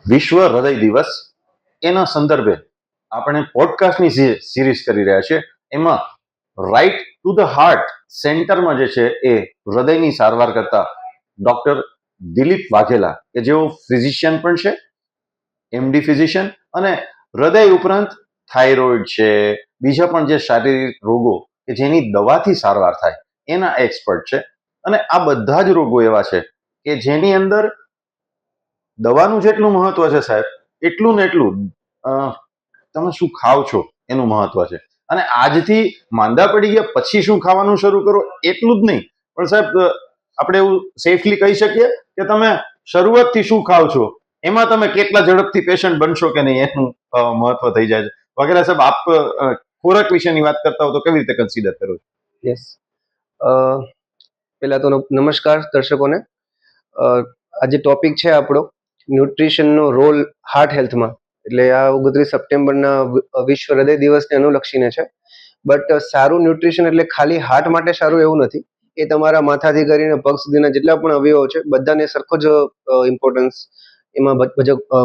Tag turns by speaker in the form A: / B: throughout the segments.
A: વિશ્વ હૃદય દિવસ એના સંદર્ભે આપણે પોડકાસ્ટની સિરીઝ કરી રહ્યા છીએ. એમાં રાઈટ ટુ ધ હાર્ટ સેન્ટરમાં જે છે એ હૃદયની સારવાર કરતા ડોક્ટર દિલીપ વાઘેલા કે જેઓ ફિઝિશિયન પણ છે, એમડી ફિઝિશિયન, અને હૃદય ઉપરાંત થાઇરોઇડ છે, બીજા પણ જે શારીરિક રોગો કે જેની દવાથી સારવાર થાય એના એક્સપર્ટ છે. અને આ બધા જ રોગો એવા છે કે જેની અંદર દવાનું જેટલું મહત્વ છે સાહેબ, એટલું ને એટલું તમે શું ખાવ છો એનું મહત્વ છે. અને આજથી માંદા પડી ગયા પછી શું ખાવાનું શરૂ કરો એટલું જ નહીં, પણ સાહેબ આપણે એવું સેફલી કહી શકીએ કે તમે શરૂઆતથી શું ખાવ છો એમાં તમે કેટલા ઝડપથી પેશન્ટ બનશો કે નહીં એનું મહત્વ થઈ જાય છે. વગેરે સાહેબ, આપ ખોરાક વિશેની વાત કરતા હો તો કેવી રીતે કન્સિડર કરો છો?
B: યસ, પહેલા તો નમસ્કાર દર્શકોને. આજે ટોપિક છે આપણો ન્યુટ્રિશનનો રોલ હાર્ટ હેલ્થમાં. એટલે આ 29 સપ્ટેમ્બરના વિશ્વ હૃદય દિવસને અનુલક્ષીને છે. બટ સારું ન્યુટ્રિશન એટલે ખાલી હાર્ટ માટે સારું એવું નથી. એ તમારા માથાથી કરીને પગ સુધીના જેટલા પણ અવયવો છે બધાને સરખો જ ઇમ્પોર્ટન્સ એમાં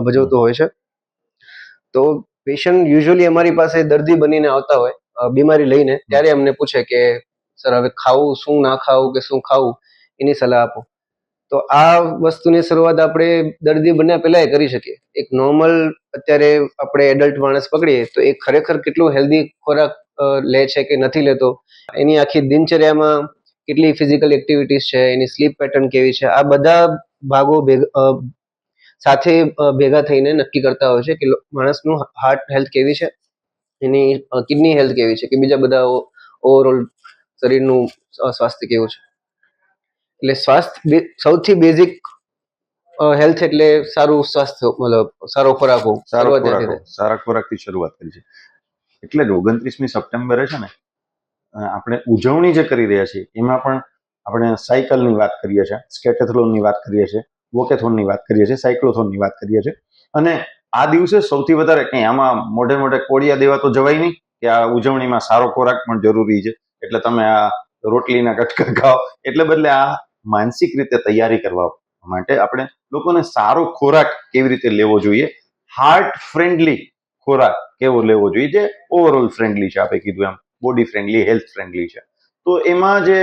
B: ભજવતો હોય છે. તો પેશન્ટ યુઝ્યુઅલી અમારી પાસે દર્દી બનીને આવતા હોય બીમારી લઈને, ત્યારે અમને પૂછે કે સર હવે ખાવું શું, ના ખાવું કે શું ખાવું, એની સલાહ આપો. તો આ વસ્તુની શરૂઆત આપણે દર્દી બન્યા પહેલા કરી શકીએ. એક નોર્મલ અત્યારે આપણે એડલ્ટ માણસ પકડીએ તો એ ખરેખર કેટલું હેલ્ધી ખોરાક લે છે કે નથી લેતો, એની આખી દિનચર્યામાં કેટલી ફિઝિકલ એક્ટિવિટીઝ છે, એની સ્લીપ પેટર્ન કેવી છે, આ બધા ભાગો સાથે ભેગા થઈને નક્કી કરતા હોય છે કે માણસનું હાર્ટ હેલ્થ કેવી છે, એની કિડની હેલ્થ કેવી છે, કે બીજા બધા ઓવરઓલ શરીરનું સ્વાસ્થ્ય કેવું છે. એટલે સ્વાસ્થ્ય સૌથી બેઝિક હેલ્થ એટલે સારું સ્વાસ્થ્ય, મતલબ સારો ખોરાક હોવો.
A: સારા ખોરાકથી શરૂઆત કરી છે. એટલે જ 29મી સપ્ટેમ્બરે છે ને આપણે ઉજવણી જે કરી રહ્યા છીએ એમાં પણ આપણે સાયકલની વાત કરીએ છીએ, સ્કેટેથોનની વાત કરીએ છીએ, વોકેથોનની વાત કરીએ છીએ, સાયક્લોથોનની વાત કરીએ છીએ. અને આ દિવસે સૌથી વધારે કંઈ આમાં મોઢે મોઢે કોડિયા દેવા તો જવાય નહીં કે આ ઉજવણીમાં સારો ખોરાક પણ જરૂરી છે, એટલે તમે આ રોટલીના કટકા ખાઓ. એટલે બદલે આ માનસિક રીતે તૈયારી કરવા માટે આપણે લોકોને સારો ખોરાક કેવી રીતે લેવો જોઈએ, હાર્ટ ફ્રેન્ડલી ખોરાક કેવો લેવો જોઈએ, જે ઓવરઓલ ફ્રેન્ડલી છે, આપણે કીધું એમ બોડી ફ્રેન્ડલી, હેલ્થ ફ્રેન્ડલી છે. તો એમાં જે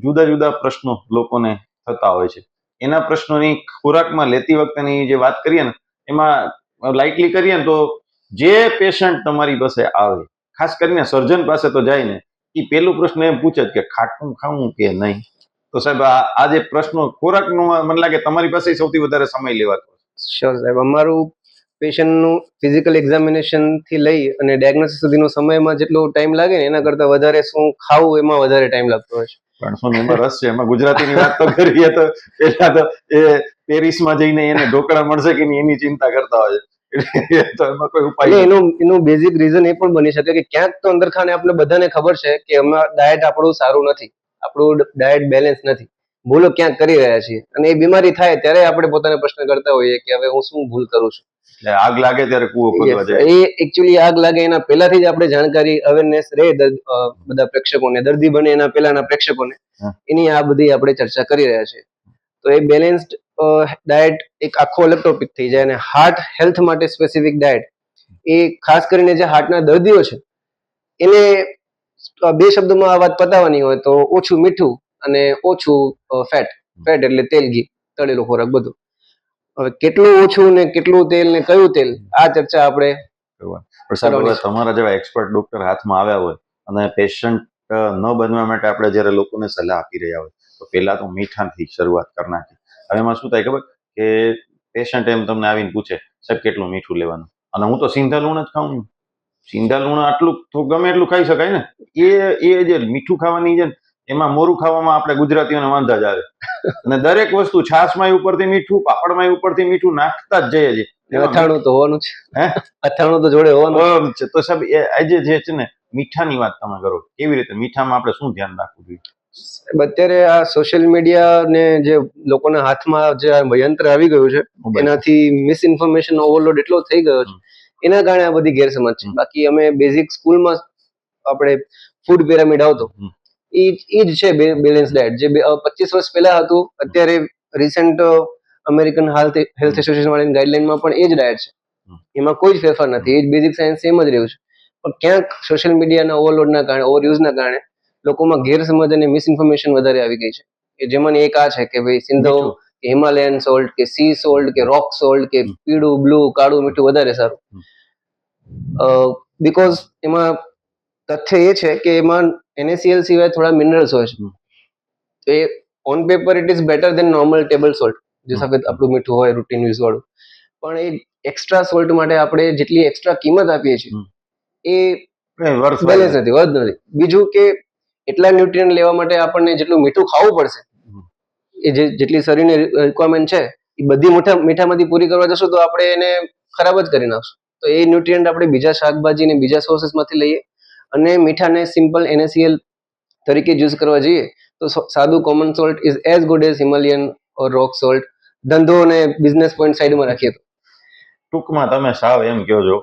A: જુદા જુદા પ્રશ્નો લોકોને થતા હોય છે, એના પ્રશ્નોની ખોરાકમાં લેતી વખતેની જે વાત કરીએ ને, એમાં લાઇટલી કરીએ ને તો જે પેશન્ટ તમારી પાસે આવે, ખાસ કરીને સર્જન પાસે તો જાય ને, એ પેલું પ્રશ્ન એમ પૂછે કે ખાટું ખાવું કે નહીં. તો સાહેબ આ જે પ્રશ્નો ખોરાકનો મને લાગે તમારી પાસે સૌથી વધારે સમય લેવાતો.
B: શ્યોર સાહેબ, અમારું પેશન્ટનું ફિઝિકલ એક્ઝામિનેશન થી લઈ અને ડાયગ્નોસિસ સુધીનો સમયમાં જેટલો ટાઈમ લાગે ને એના કરતા વધારે શું ખાવું એમાં વધારે ટાઈમ લાગતો હોય છે.
A: પણ શું એમાં રસ છે? એમાં ગુજરાતીની વાત તો કરીએ તો પેલા તો એ પેરિસમાં જઈને એને ઢોકળા મળશે કે નહીં એની ચિંતા કરતા હોય છે. તો એમાં કોઈ ઉપાય
B: એનું બેઝિક રીઝન એ પણ બની શકે કે ક્યાંક તો અંદરખાને આપણે બધાને ખબર છે કે ડાયટ આપણું સારું નથી, આપણું ડાયટ બેલેન્સ નથી, ભૂલો ક્યાંક કરી રહ્યા છીએ. અને એ બીમારી થાય ત્યારે આપણે પોતાને પ્રશ્ન કરતા હોઈએ કે હવે હું શું ભૂલ કરું છું.
A: આગ લાગે ત્યારે કૂવો ખોદવા જાય.
B: એ એકચ્યુઅલી આગ લાગે એના પહેલાથી જ આપણે જાણકારી, અવેરનેસ રહે બધા પ્રેક્ષકોને, દર્દી બને એના પહેલાના પ્રેક્ષકોને, એની આ બધી આપણે ચર્ચા કરી રહ્યા છીએ. તો એ બેલેન્સ્ડ ડાયટ એક આખો અલગ ટોપિક થઈ જાય. અને હાર્ટ હેલ્થ માટે સ્પેસિફિક ડાયટ એ ખાસ કરીને જે હાર્ટના દર્દીઓ છે એને બે શબ્દોમાં આ વાત પતાવવાની હોય તો ઓછું મીઠું અને ઓછું ફેટ. ફેટ એટલે તેલ, ઘી, તળેલો ખોરાક બધું. હવે કેટલું ઓછું ને કેટલું તેલ ને કયું તેલ, આ ચર્ચા આપણે
A: તમારા જેવા એક્સપર્ટ ડોક્ટર હાથમાં આવ્યા હોય અને પેશન્ટ ન બનવા માટે આપણે જયારે લોકોને સલાહ આપી રહ્યા હોય તો પહેલા તો મીઠાથી શરૂઆત કરી નાખી. હવે એમાં શું થાય ખબર કે પેશન્ટ એમ તમને આવીને પૂછે સાહેબ કેટલું મીઠું લેવાનું, અને હું તો સિંધા લૂણ જ ખાઉં. સિંધા લૂણ આટલું તો ગમે એટલું ખાઈ શકાય ને. એ જે મીઠું ખાવાની છે એમાં મોરું ખાવામાં આપણે ગુજરાતીઓને વાંધા જ આવે. અને દરેક વસ્તુ છાશમાં ઉપરથી મીઠું, પાપડમાં ઉપરથી મીઠું નાખતા જ જઈએ છીએ.
B: અથાણું તો હોવાનું છે, અથાણું તો જોડે હોવાનું છે.
A: તો સાહેબ એ આજે જે છે ને મીઠાની વાત તમે કરો, કેવી રીતે મીઠામાં આપણે શું ધ્યાન રાખવું જોઈએ?
B: અત્યારે આ સોશિયલ મીડિયા ને જે લોકોના હાથમાં જે યંત્ર આવી ગયું છે એનાથી મિસઇન્ફોર્મેશન ઓવરલોડ એટલો થઈ ગયો છે, એના કારણે આ બધી ગેરસમજ છે. બાકી અમે બેઝિક સ્કૂલમાં આપણે ફૂડ પિરામિડ આવતો એ જ છે બેલેન્સ ડાયટ, જે 25 વર્ષ પહેલા હતું. અત્યારે રિસેન્ટ અમેરિકન હેલ્થ એસોસિએશન વાળાની ગાઈડલાઈનમાં પણ એ જ ડાયટ છે. એમાં કોઈ જ ફેરફાર નથી, એ જ બેઝિક સાયન્સ સેમ જ રહ્યું છે. પણ ક્યાંક સોશિયલ મીડિયાના ઓવરલોડના કારણે, ઓવરયુઝના કારણે લોકોમાં ગેરસમજ અને મિસઇન્ફોર્મેશન વધારે આવી ગઈ છે. કે જેમાંની એક આ છે કે ભાઈ સિંધો કે હિમાલયન સોલ્ટ કે સી સોલ્ટ કે રોક સોલ્ટ કે પીળું, બ્લુ, કાળું મીઠું વધારે સારું. બીકોઝ એમાં તથ્ય એ છે કે એમાં NaCl સિવાય થોડા મિનરલ્સ હોય છે. તો એ on paper it is better than normal table salt, જે સફેદ આપણું મીઠું હોય રૂટીન યુઝ વાળું. પણ એ એક્સ્ટ્રા સોલ્ટ માટે આપણે જેટલી એક્સ્ટ્રા કિંમત આપીએ છીએ એ બેલેન્સ નથી, વર્થ નથી. બીજું કે એટલા ન્યુટ્રિયન્ટ લેવા માટે આપણને જેટલું મીઠું ખાવું પડશે, એ જેટલી શરીરની રિક્વાયરમેન્ટ છે એ બધી મીઠામાંથી પૂરી કરવા જશું તો આપણે એને ખરાબ જ કરી નાખશું. તો એ ન્યુટ્રિયન્ટ આપણે બીજા શાકભાજી ને બીજા સોર્સેસમાંથી લઈએ અને મીઠાને સિમ્પલ NaCl તરીકે યુઝ કરવા જઈએ તો સાદું common salt is as good as Himalayan or rock salt. ધંધો અને બિઝનેસ પોઈન્ટ સાઈડમાં રાખીએ તો
A: ટૂંકમાં તમે સાવ એમ કહો છો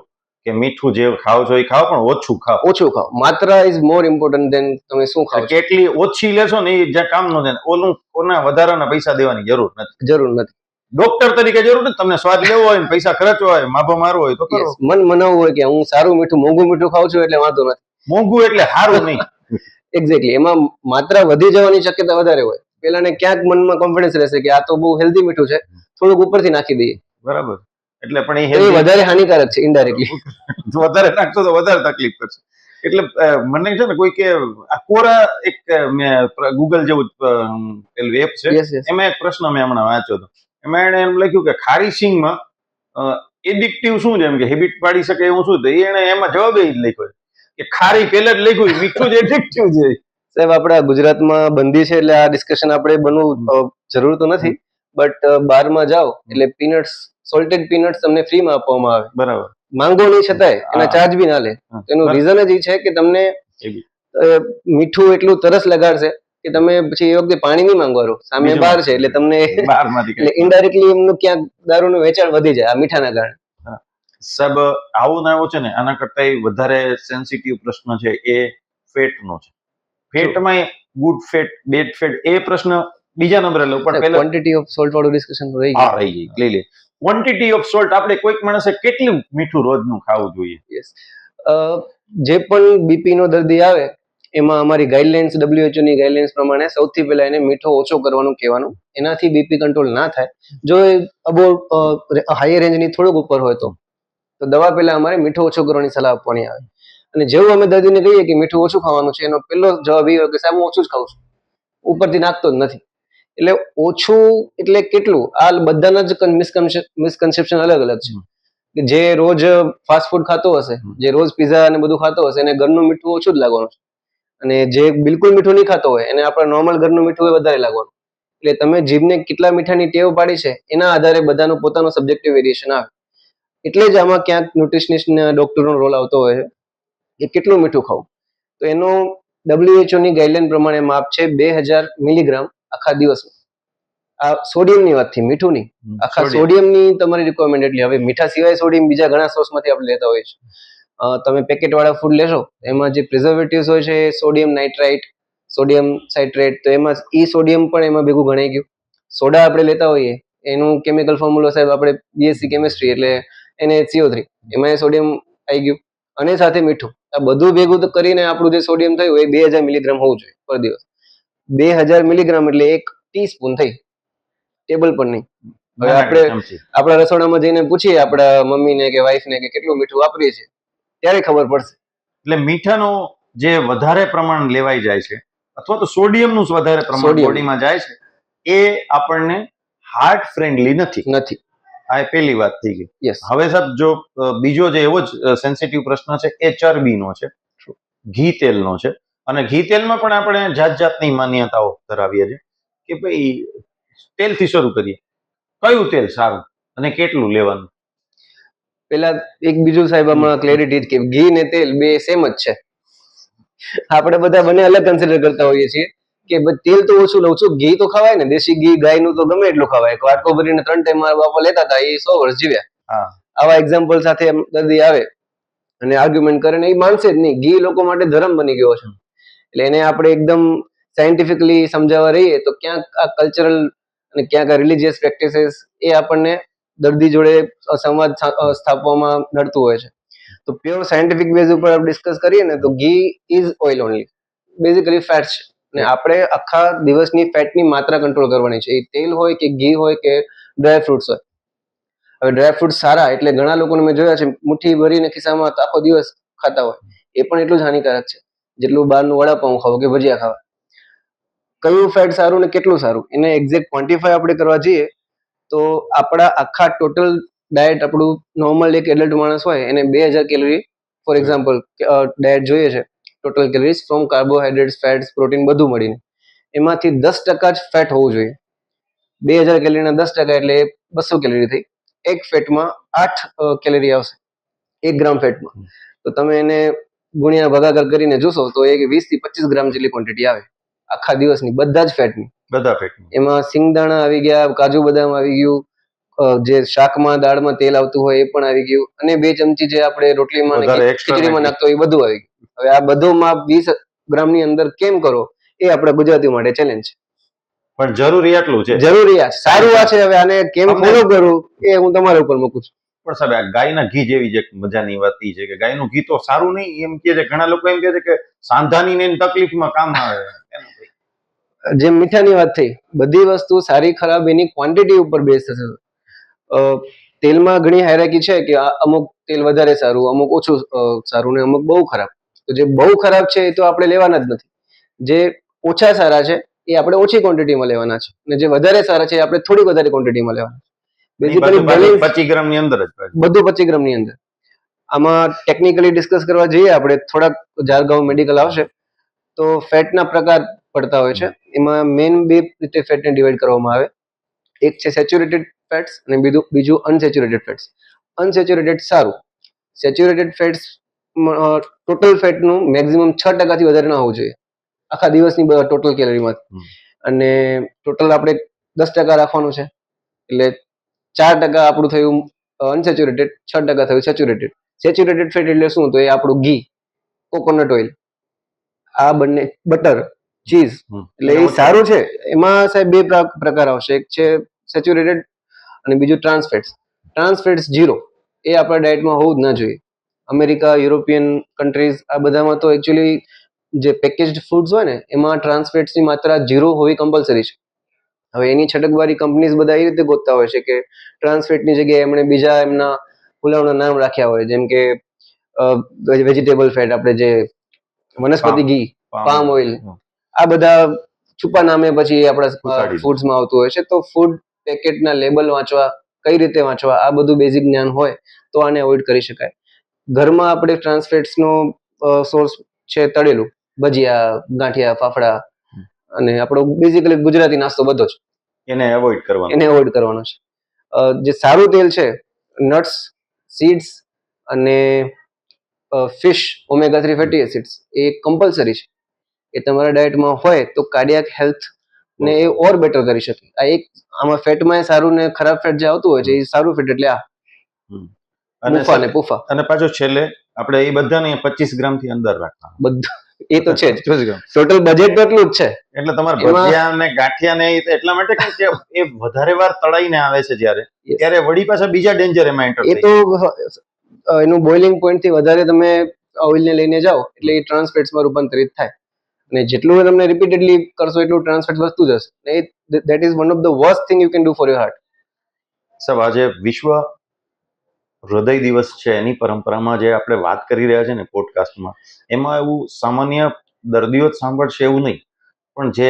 A: કે મીઠું જે ખાવ છો એ ખાઓ, પણ ઓછું ખાઓ.
B: ઓછું ખાઓ. માત્રા ઇઝ મોર ઇમ્પોર્ટન્ટ દેન તમે શું ખાઓ.
A: કેટલી ઓછી લેશો ને એ જ્યાં કામ નો થાય, ઓલું કોના વધારાના પૈસા દેવાની જરૂર નથી. ડોક્ટર તરીકે જરૂર નથી. તમને સ્વાદ લેવો હોય ને પૈસા ખર્ચવા હોય, માફો મારવો હોય તો કરો.
B: મન મનાવવું હોય કે હું સારું મીઠું, મોંઘું મીઠું ખાઉં છું એટલે વાંધો નથી.
A: મોંઘું એટલે સારું નહીં.
B: એક્ઝેક્ટલી. એમાં માત્રા વધી જવાની શક્યતા વધારે હોય. પેલાને ક્યાંક મનમાં કોન્ફિડન્સ રહેશે કે આ તો બહુ હેલ્ધી મીઠું છે, થોડુંક ઉપરથી નાખી દઈએ.
A: બરાબર. એટલે પણ
B: એ વધારે હાનિકારક છે ઇનડાયરેક્ટલી.
A: વધારે નાખશો તો વધારે તકલીફ કરશે. એટલે મને છે ને કોઈ કે આ કોરા એક મેં ગૂગલ જેવું પેલું એપ છે, એમાં એક પ્રશ્ન મેં હમણાં વાંચ્યો હતો. એમાં એને એમ લખ્યું કે ખારી સિંગમાં એડિક્ટિવ શું છે, એમ કે હેબિટ પાડી શકે એવું શું? તો એને એમાં જવાબ એ જ લખ્યો કે ખારી પેલા જ લખ્યું મીઠું જ એડિક્ટિવ છે.
B: સાહેબ આપણા ગુજરાતમાં બંધી છે એટલે આ ડિસ્કશન આપણે બનવું જરૂર તો નથી, બટ બહારમાં જાઓ એટલે પીનટ્સ, સોલ્ટેડ પીનટ્સ તમને ફ્રીમાં આપવામાં આવે.
A: બરાબર.
B: માંગો નહીં છતાંય એના ચાર્જ બી ના લે. એનું રીઝન જ એ છે કે તમને મીઠું એટલું તરસ લગાડશે કે તમે પછી એ વખતે પાણી નહીં માંગવાનું, સામે બહાર છે એટલે તમને ઇનડાયરેક્ટલી એમનું ક્યાંક દારૂનું વેચાણ વધી જાય આ મીઠાના કારણે.
A: સાહેબ આવું ના આવું છે ને, આના કરતા વધારે સેન્સિટિવ પ્રશ્ન છે એ ફેટનો છે. ફેટમાં ગુડ ફેટ, બેડ ફેટ, એ પ્રશ્ન બીજા નંબરે લો. પણ પહેલા
B: ક્વોન્ટિટી ઓફ સોલ્ટ વાળું ડિસ્કશન રહી
A: ગઈ. ક્વોન્ટિટી ઓફ સોલ્ટ આપણે કોઈક માણસે કેટલું મીઠું રોજનું ખાવું જોઈએ?
B: જે પણ બીપી નો દર્દી આવે એમાં અમારી ગાઈડલાઇન્સ, WHO ની ગાઈડલાઇન્સ પ્રમાણે સૌથી પહેલા એને મીઠો ઓછો કરવાનું કહેવાનું. એનાથી બીપી કંટ્રોલ ના થાય. જો એ અબો હાયર રેન્જની થોડુંક ઉપર હોય તો દવા પહેલા અમારે મીઠો ઓછો કરવાની સલાહ આપવાની આવે. અને જેવું અમે દર્દીને કહીએ કે મીઠું ઓછું ખાવાનું છે, એનો પહેલો જવાબ એ હોય કે સાહેબ હું ઓછું જ ખાઉં છું, ઉપરથી નાખતો જ નથી. એટલે ઓછું એટલે કેટલું, આ બધાના જ મિસકન્સેપ્શન અલગ અલગ છે. જે રોજ ફાસ્ટ ફૂડ ખાતો હશે, જે રોજ પીઝા અને બધું ખાતો હશે, એને ઘરનું મીઠું ઓછું જ લાગવાનું છે. અને જે બિલકુલ મીઠું નહીં ખાતો હોય એને આપણે નોર્મલ ઘરનું મીઠું વધારે લાગવાનું. એટલે તમે જીભને કેટલા મીઠાની ટેવ પાડી છે એના આધારે બધાનો પોતાનો સબ્જેક્ટિવ વેરિએશન આવે. એટલે જ આમાં ક્યાંક ન્યુટ્રિશનિસ્ટ ને ડોક્ટરનો રોલ આવતો હોય છે કે કેટલું મીઠું ખાવું. તો એનો WHO ની ગાઈડલાઈન પ્રમાણે માપ છે 2000 મિલીગ્રામ આખા દિવસમાં. આ સોડિયમની વાત થઈ, મીઠું નહીં. આખા સોડિયમની તમારી રિક્વાયરમેન્ટ એટલી. હવે મીઠા સિવાય સોડિયમ બીજા ઘણા સોર્સમાંથી આપણે લેતા હોઈએ છીએ. તમે પેકેટ વાળા ફૂડ લેશો એમાં જે પ્રિઝર્વેટિવ્સ હોય છે સોડિયમ નાઇટ્રાઇટ, સોડિયમ સાઇટ્રેટ, તો એમાં ઈ સોડિયમ પણ એમાં ભેગું ગણાઈ ગયું. સોડા આપણે લેતા હોઈએ એનું કેમિકલ ફોર્મ્યુલો સાહેબ આપણે BSc કેમિસ્ટ્રી એટલે NaCO3, એમાં સોડિયમ આવી ગયું અને સાથે મીઠું. આ બધું ભેગું કરીને આપણું જે સોડિયમ થયું એ 2000 મિલીગ્રામ હોવું જોઈએ પર દિવસ. 2000 મિલીગ્રામ એટલે 1 ટીસ્પૂન થઈ, ટેબલ પણ નહીં. હવે આપણે આપણા રસોડામાં જઈને પૂછીએ આપણા મમ્મીને કે વાઈફને કે કેટલું મીઠું વાપરીએ છીએ ત્યારે ખબર પડશે.
A: એટલે મીઠાનું જે વધારે પ્રમાણ લેવાઈ જાય છે અથવા તો સોડિયમનું વધારે પ્રમાણ બોડીમાં જાય છે એ આપણને હાર્ટ ફ્રેન્ડલી નથી. આ પહેલી વાત થઈ ગઈ. હવે સાહેબ જો બીજો જે એવો જ સેન્સિટિવ પ્રશ્ન છે એ ચરબીનો છે, ઘી તેલનો છે. અને ઘી તેલમાં પણ આપણે જાત જાતની માન્યતાઓ ધરાવીએ છીએ કે ભાઈ તેલથી શરૂ કરીએ, કયું તેલ સારું અને કેટલું લેવાનું?
B: પેલા એક બીજું સાહેબ આમાં ક્લેરિટી કે ઘી ને તેલ બે સેમ જ છે. આપણે બધા બંને અલગ કન્સિડર કરતા હોઈએ છીએ કે તેલ તો ઓછું લઉં છું, ઘી તો ખવાય ને, દેશી ઘી ગાયનું તો ગમે એટલું ખવાય. વાટકો ભરીને 3 ટાઈમ મારા બાપા લેતા હતા, એ 100 વર્ષ જીવ્યા. આવા એક્ઝામ્પલ સાથે દર્દી આવે અને આર્ગ્યુમેન્ટ કરે ને એ માનશે જ નહીં. ઘી લોકો માટે ધર્મ બની ગયો છે. એટલે એને આપણે એકદમ સાયન્ટિફિકલી સમજાવવા રહીએ તો ક્યાંક આ કલ્ચરલ અને ક્યાંક રિલિજિયસ પ્રેક્ટિસીસ એ આપણને દર્દી જોડે સંવાદ સ્થાપવામાં નડતું હોય છે. તો પ્યોર સાયન્ટિફિક બેઝ ઉપર આપણે ડિસ્કસ કરીએ ને તો ઘી is oil only, basically fat છે. ને આપણે આખા દિવસની ફેટની માત્રા કંટ્રોલ કરવાની છે. એ તેલ હોય કે ઘી હોય કે ડ્રાય ફ્રૂટ્સ હોય. હવે ડ્રાય ફ્રૂટ્સ સારા એટલે ઘણા લોકોને મેં જોયા છે મુઠ્ઠી ભરીને ખિસ્સામાં આખો દિવસ ખાતા હોય, એ પણ એટલું જ હાનિકારક છે જેટલું બહારનું વડાપાઉં ખાવું કે ભજીયા ખાવા. કયું ફેટ સારું ને કેટલું સારું એને એક્ઝેક્ટ ક્વોન્ટિફાય આપણે કરવા જઈએ તો આપણા આખા ટોટલ ડાયટ, આપણું નોર્મલ એક એડલ્ટ માણસ હોય એને 2000 કેલરી ફોર એક્ઝામ્પલ ડાયટ જોઈએ છે, total calories from carbohydrates, fats, protein બધું મળીને, એમાંથી 10% જ ફેટ હોવું જોઈએ. 2000 કેલરીના 10% એટલે 200 કેલરી થઈ. એક ફેટમાં 8 કેલરી આવશે 1 ગ્રામ ફેટમાં. તો તમે એને ગુણ્યા ભાગાકાર કરીને જોશો તો એ 20 થી 25 ગ્રામ જેટલી ક્વોન્ટિટી આવે આખા દિવસની, બધા જ ફેટની. એમાં સિંગદાણા આવી ગયા, કાજુ બદામ આવી ગયું, જે શાકમાં દાળમાં તેલ આવતું હોય એ પણ આવી ગયું, અને 2 ચમચી જે આપણે રોટલીમાં ખીચડીમાં નાખતો હોય એ બધું આવી ગયું. હવે આ બધું માપ 20 ગ્રામની અંદર કેમ કરો એ આપણા ગુજરાતીઓ માટે ચેલેન્જ છે.
A: પણ જરૂરી એટલું છે,
B: જરૂરિયાત સારું આ છે. હવે આને કેમ ફોલો કરવું એ હું તમારા ઉપર મૂકું છું.
A: પણ સાહેબ આ ગાયના ઘી જેવી જે મજાની વાત એ છે કે ગાયનું ઘી તો સારું નહીં એમ કે છે, ઘણા લોકો એમ કે છે કે સાંધાની ને તકલીફમાં કામ આવે.
B: જેમ મીઠાની વાત થઈ, બધી વસ્તુ સારી ખરાબ એની ક્વોન્ટિટી ઉપર બેઝ થશે. તેલમાં ઘણી હાયરાર્કી છે કે અમુક તેલ વધારે સારું, અમુક ઓછું સારું ને અમુક બહુ ખરાબ. તો જે બહુ ખરાબ છે એ તો આપણે લેવાના જ નથી. જે ઓછા સારા છે એ આપણે ઓછી ક્વોન્ટિટીમાં લેવાના છે, અને જે વધારે સારા છે એ આપણે થોડી વધારે ક્વોન્ટિટીમાં લેવાના છે. બેઝિકલી 25 ગ્રામની અંદર જ બધું 25 ગ્રામની અંદર. આમાં ટેકનિકલી ડિસ્કસ કરવા જઈએ આપણે, થોડાક જારગાઉ મેડિકલ આવશે તો ફેટના પ્રકાર પડતા હોય છે. એમાં મેઇન 2 રીતે ફેટને ડિવાઈડ કરવામાં આવે. એક છે સેચ્યુરેટેડ ફેટ્સ અને બીજું અનસેચ્યુરેટેડ ફેટ્સ. અનસેચ્યુરેટેડ સારું. સેચ્યુરેટેડ ફેટ્સ ટોટલ ફેટનું મેક્સિમમ 6% થી વધારે ના હોવું જોઈએ આખા દિવસની ટોટલ કેલરીમાં. અને ટોટલ આપણે 10% રાખવાનું છે, એટલે 4% આપણું થયું અનસેચ્યુરેટેડ, 6% થયું સેચ્યુરેટેડ. સેચ્યુરેટેડ ફેટ એટલે શું? તો એ આપણું ઘી, કોકોનટ ઓઇલ, આ બંને, બટર, ચીઝ, એટલે એ સારું છે. એમાં સાહેબ 2 પ્રકાર આવશે, એક છે સેચ્યુરેટેડ અને બીજું ટ્રાન્સફેટ્સ. ટ્રાન્સફેટ્સ 0, એ આપણા ડાયટમાં હોવું જ ના જોઈએ. અમેરિકા, યુરોપિયન કન્ટ્રીઝ આ બધામાં તો એકચ્યુઅલી જે પેકેજ્ડ ફૂડ્સ હોય ને એમાં ટ્રાન્સફેટ્સની માત્રા 0 હોવી કમ્પલસરી છે. હવે એની છટકવારી કંપનીઝ બધા એ રીતે ગોતતા હોય છે કે ટ્રાન્સફેટની જગ્યાએ એમણે બીજા એમના પુલાવના નામ રાખ્યા હોય, જેમ કે વેજીટેબલ ફેટ, આપણે જે વનસ્પતિ ઘી, પામ ઓઇલ, આ બધા છુપા નામે પછી આપણા ફૂડ્સમાં આવતું હોય છે. તો ફૂડ પેકેટના લેબલ વાંચવા, કઈ રીતે વાંચવા, આ બધું બેઝિક જ્ઞાન હોય તો આને અવોઇડ કરી શકાય. ઘરમાં આપણે ટ્રાન્સફેટ્સનો સોર્સ છે તળેલું, ભજીયા, ગાંઠિયા, ફાફડા, અને આપણો બેઝિકલી ગુજરાતી નાસ્તો બધો જ એને અવોઇડ કરવાનો છે. જે સારું તેલ છે, નટ્સ, સીડ્સ અને ફિશ, ઓમેગા 3 ફેટી એસિડ્સ, એ કમ્પલસરી છે. એ તમારા ડાયટમાં હોય તો કાર્ડિયાક હેલ્થ ને એ ઓર બેટર કરી શકે. આ એક આમાં ફેટમાં સારું ને ખરાબ ફેટ જે આવતું હોય છે એ સારું ફેટ એટલે આ મુફા ને પુફા. અને પાછો છેલ્લે આપણે એ બધાને 25 ગ્રામ થી અંદર રાખવા, બધું એ તો છે જ. ટોટલ બજેટ તો એટલું જ છે. એટલે તમારે ભજીયા અને ગાંઠિયા ને એટલા માટે કે એ વધારે વાર તળાઈને આવે છે ત્યારે વળી પાછા બીજા ડેન્જર એમાં એન્ટર થાય. એ તો એનું બોઇલિંગ પોઈન્ટ થી વધારે તમે ઓઇલ ને લઈને જાઓ એટલે એ ટ્રાન્સફેટ્સમાં રૂપાંતરિત થાય, અને જેટલું તમને રિપીટેડલી કરશો એટલું ટ્રાન્સફેટ વધતું જશે. That is one of the worst thing you can do for your heart. સાહેબ, આજે વિશ્વ હૃદય દિવસ છે, એની પરંપરામાં જે આપણે વાત કરી રહ્યા છે ને પોડકાસ્ટમાં, એમાં એવું સામાન્ય દર્દીઓ જ સાંભળશે એવું નહીં, પણ જે